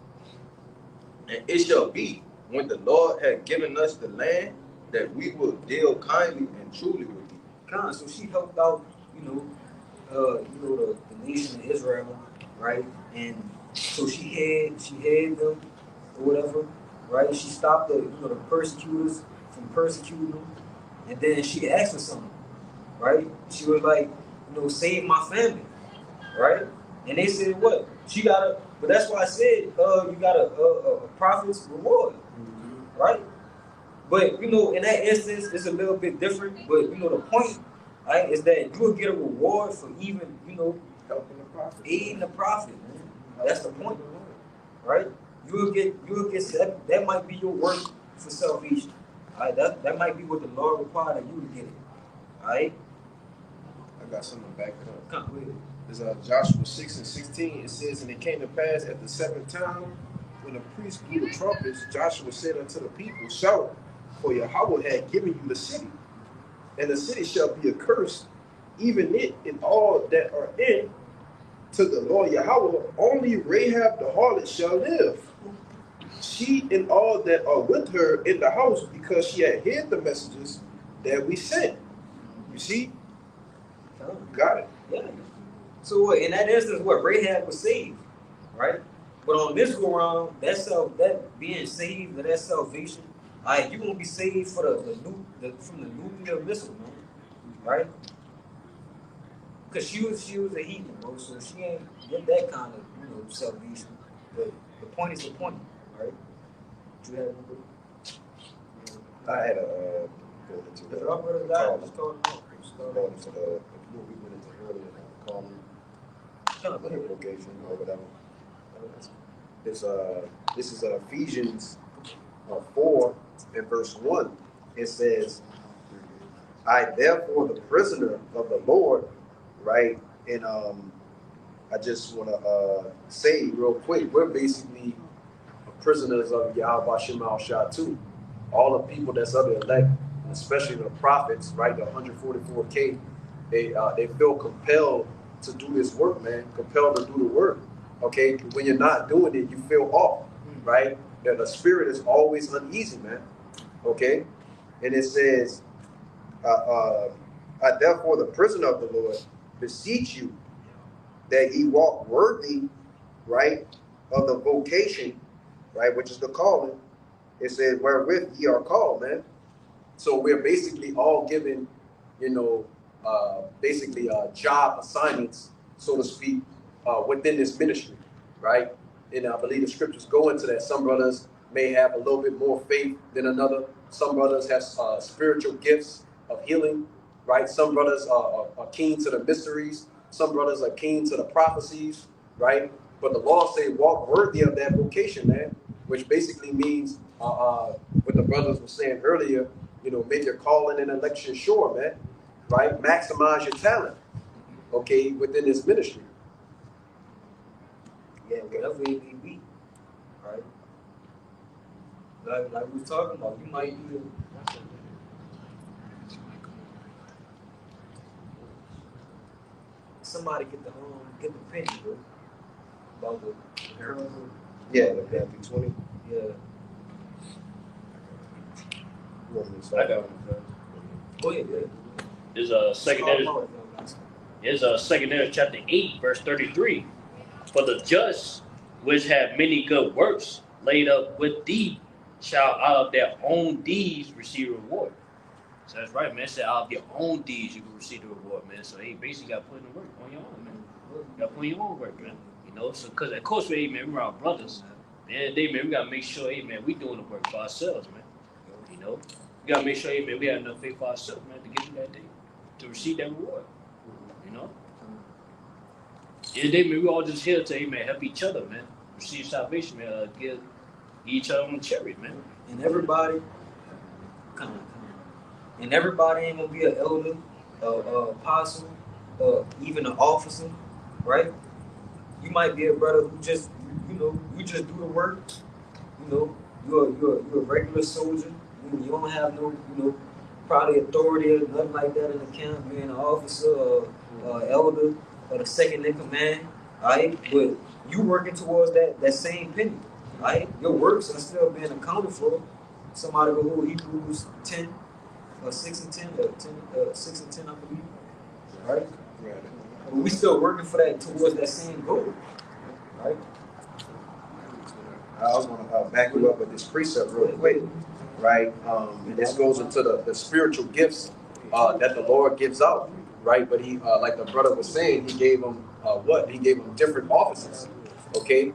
and it shall be, when the Lord had given us the land, that we will deal kindly and truly with you. So she helped out, the nation of Israel, right? And so she had them or whatever, right? She stopped the persecutors from persecuting them, and then she asked for something, right? She was like, save my family, right? And they said what? But that's why I said you got a prophet's reward, right? But in that instance, it's a little bit different. But the point, right, is that you will get a reward for even Helping the prophet. aiding the prophet. Man. That's the point, right? You will get that might be your work for salvation. All right, that might be what the Lord required of you to get it. All right. I got something to back it up. Come with it. It's Joshua 6:16. It says, And it came to pass at the seventh time, when the priest blew the trumpets, Joshua said unto the people, Shout, for Yahweh had given you the city, and the city shall be accursed, even it and all that are in, to the Lord Yahweh. Only Rahab the harlot shall live, she and all that are with her in the house, because she had hid the messages that we sent. You see? Got it. Yeah. So in that instance, Rahab was saved, right? But on this go around, that being saved, that salvation, you gonna be saved for from the nuclear missile, man, right? Because she was a heathen, bro. So she ain't get that kind of salvation. But the point is the point, right? You have I had a go into the the brother died. Just call him out. going into what we went into earlier, location or whatever. This is Ephesians 4 and verse 1. It says, I therefore the prisoner of the Lord, right? And I just want to say real quick, we're basically prisoners of Yahweh Shema Shah too. All the people that's of the elect, especially the prophets, right? The 144K, they feel compelled to do this work, man. Compelled to do the work. Okay, when you're not doing it, you feel off, right? That the spirit is always uneasy, man. Okay, and it says, I therefore the prisoner of the Lord beseech you that ye walk worthy, right, of the vocation right? Which is the calling. It says, wherewith ye are called, man. So we're basically all given, you know, basically job assignments, so to speak, within this ministry, right? And I believe the scriptures go into that. Some brothers may have a little bit more faith than another. Some brothers have spiritual gifts of healing, right? Some brothers are keen to the mysteries. Some brothers are keen to the prophecies, right? But the law say walk worthy of that vocation, man, which basically means what the brothers were saying earlier, you know, make your calling and election sure, man, right? Maximize your talent, okay, within this ministry. Yeah, whatever it may be, right? Like we was talking about, you might be somebody get the penny, bro. About the Yeah, the Matthew 20. yeah. I got one. Go ahead, man. There's a secondary. There's a secondary chapter 8, verse 33. For the just, which have many good works laid up with thee, shall out of their own deeds receive reward. So that's right, man. It said out of your own deeds you can receive the reward, man. So hey, basically got to put in the work on your own, man. You got to put in your own work, man. You know, so because of course, hey, man, we're our brothers. And they, man, we got to make sure, hey, man, we doing the work for ourselves, man. You know, we got to make sure, hey, man, we have enough faith for ourselves, man, to get to that day, to receive that reward. You know? Yeah, they, man, we all just here to, hey, man, help each other, man. Receive salvation, man. Give each other on the chariot, man. And everybody, and everybody ain't gonna be an elder, apostle, even an officer, right? You might be a brother who just, you know, you just do the work. You know, you're a regular soldier. You don't have no, you know, probably authority or nothing like that in the camp, being an officer or elder or the second in command, right? But you working towards that same penny, right? Your works are still being accounted for. Somebody go hold Hebrews 10, 6 and 10, 6 and 10, I believe, right? But we still working for that towards that same goal, right? I was going to back you up with this precept real quick, right? And this goes into the spiritual gifts that the Lord gives out, right? But he, like the brother was saying, he gave them what? He gave them different offices, okay?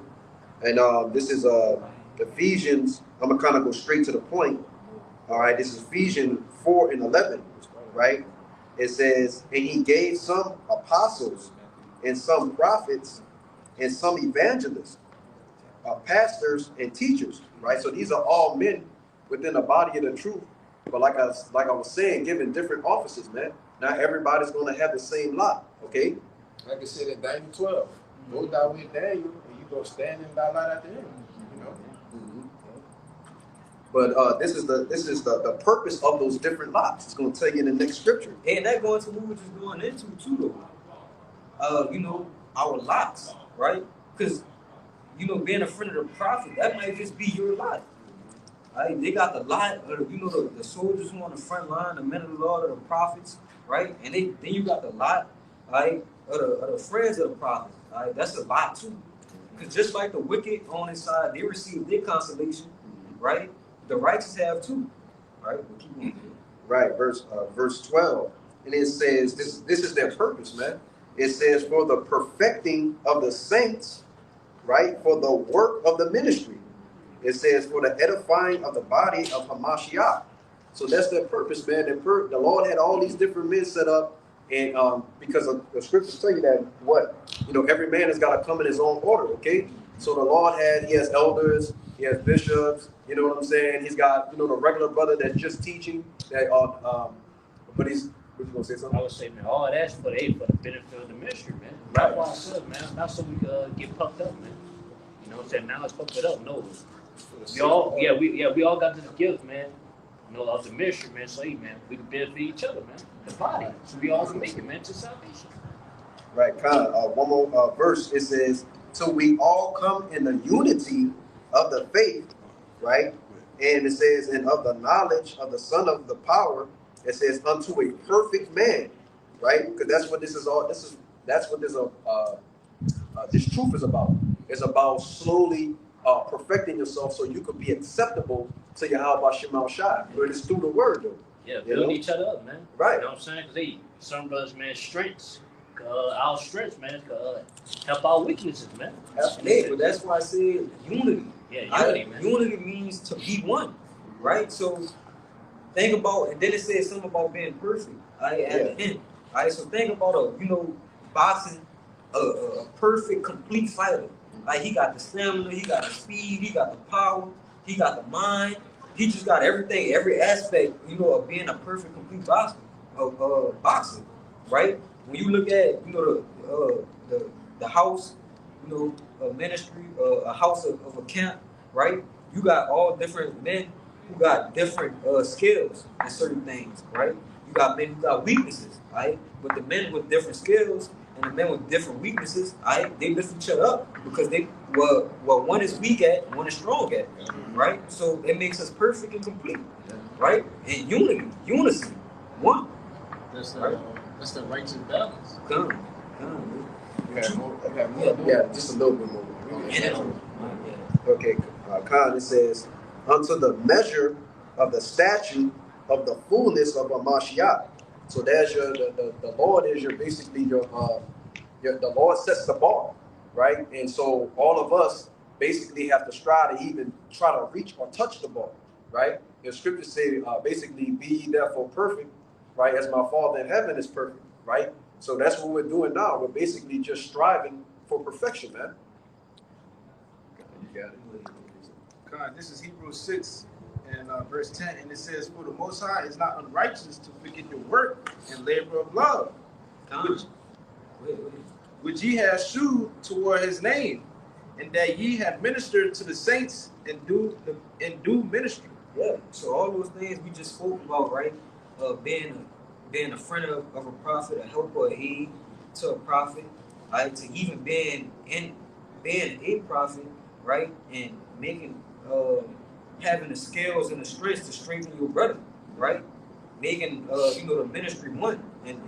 And this is Ephesians. I'm gonna kind of go straight to the point. All right, this is Ephesians 4 and 11, right? It says, and he gave some apostles and some prophets and some evangelists, pastors and teachers, right? So these are all men within the body of the truth. But like I was saying, given different offices, man. Not everybody's going to have the same lot, okay? Like I said in Daniel 12, go down with Daniel and you go stand in thy light at the end, you know? But this is the purpose of those different lots. It's going to tell you in the next scripture. And that goes to what we were just going into too, though. You know, our lots, right? Because, you know, being a friend of the prophet, that might just be your lot. Right? They got the lot of, you know, the soldiers who on the front line, the men of the Lord, or the prophets, right? And then you got the lot, right, of the friends of the prophet. Right? That's a lot too. Because just like the wicked on his side, they receive their consolation, right? The righteous have too, right? We'll keep on. Right, verse 12. And it says, this is their purpose, man. It says, for the perfecting of the saints, right? For the work of the ministry. It says, for the edifying of the body of Hamashiach. So that's their purpose, man. The Lord had all these different men set up. And because of the scriptures tell you that every man has got to come in his own order, okay? So the Lord he has elders, he has bishops, you know what I'm saying? He's got, the regular brother that's just teaching, but he's, what you gonna say something? I would say, man, all that's for the benefit of the ministry, man. Not for ourselves, man. Not so we get puffed up, man. You know what I'm saying? Now let's puff it up. No. We all got this gift, man. You know, of the ministry, man. So, hey, man, we can benefit each other, man. The body. So we all can make it, man, to salvation. Right, kind of. One more verse. It says, so we all come in the unity of the faith, right? And it says, and of the knowledge of the Son of the power, it says, unto a perfect man, right? Because that's what this is all. That's what this truth is about. It's about slowly perfecting yourself so you could be acceptable to Yahweh Shema Shai. But it's through the word, though. Yeah, build each other up, man. Right. You know what I'm saying? Because some brothers, man, strengths. Our strengths, man, help our weaknesses, man. Yeah, but that's why I said unity. Yeah, unity, man. Unity means to be one, right? So think about, and then it says something about being perfect. At the end. All right, so think about boxing, a perfect, complete fighter. Like he got the stamina, he got the speed, he got the power, he got the mind. He just got everything, every aspect, of being a perfect, complete boxer, right? When you look at, the house, a ministry, a house of a camp, right? You got all different men who got different skills in certain things, right? You got men who got weaknesses, right? But the men with different skills and the men with different weaknesses, right? They lift each other up because one is weak at, one is strong at, right? So it makes us perfect and complete, right? And unity, one. That's the righteous balance. Come. Yeah, just a little bit more. Okay, Khan, it says, unto the measure of the statute of the fullness of a Mashiach. So there's the Lord is basically the Lord sets the bar, right? And so all of us basically have to strive to even try to reach or touch the bar, right? The scriptures say basically, be ye therefore perfect, right? As my Father in heaven is perfect, right? So that's what we're doing now. We're basically just striving for perfection, man. You got it. God, this is Hebrews 6 and verse 10, and it says, for the Most High is not unrighteous to forget your work and labor of love, which ye have shewed toward his name, and that ye have ministered to the saints and do ministry. Yeah. So all those things we just spoke about, right? Being a friend of a prophet, a helper, a aid to a prophet, right? To even being a prophet, right? And making having the skills and the strength to strengthen your brother, right? Making the ministry one in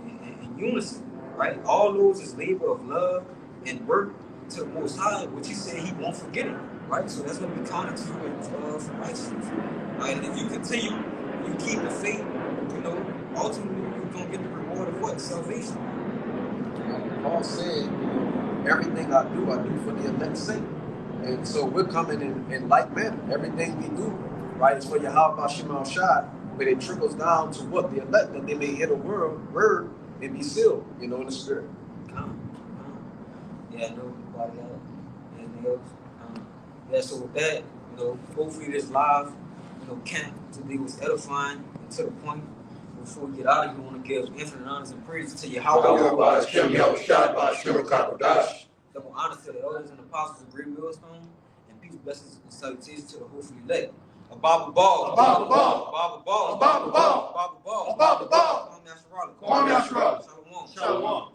unison, right? All those is labor of love and work to the Most High, which He said He won't forget it, right? So that's going to be counted to you for righteousness, right? And if you continue, you keep the faith, ultimately you're going to get the reward of what? Salvation. Paul said, everything I do for the elect's sake. And so we're coming in like manner. Everything we do, right, is for Yahweh Shema Shai, but it trickles down to what? The elect, that they may hear the word and be sealed, in the spirit. Yeah, nobody else. Anything else? Yeah, so with that, hopefully this live, camp today was edifying and to the point. Before we get out of here, we want to give infinite honors and praises to Yahweh. Double honors to the elders and apostles of Great Millstone, and peace, blessings, and salutations to the hopefully elect. A Bible ball. Kwame Asherah. Shalom.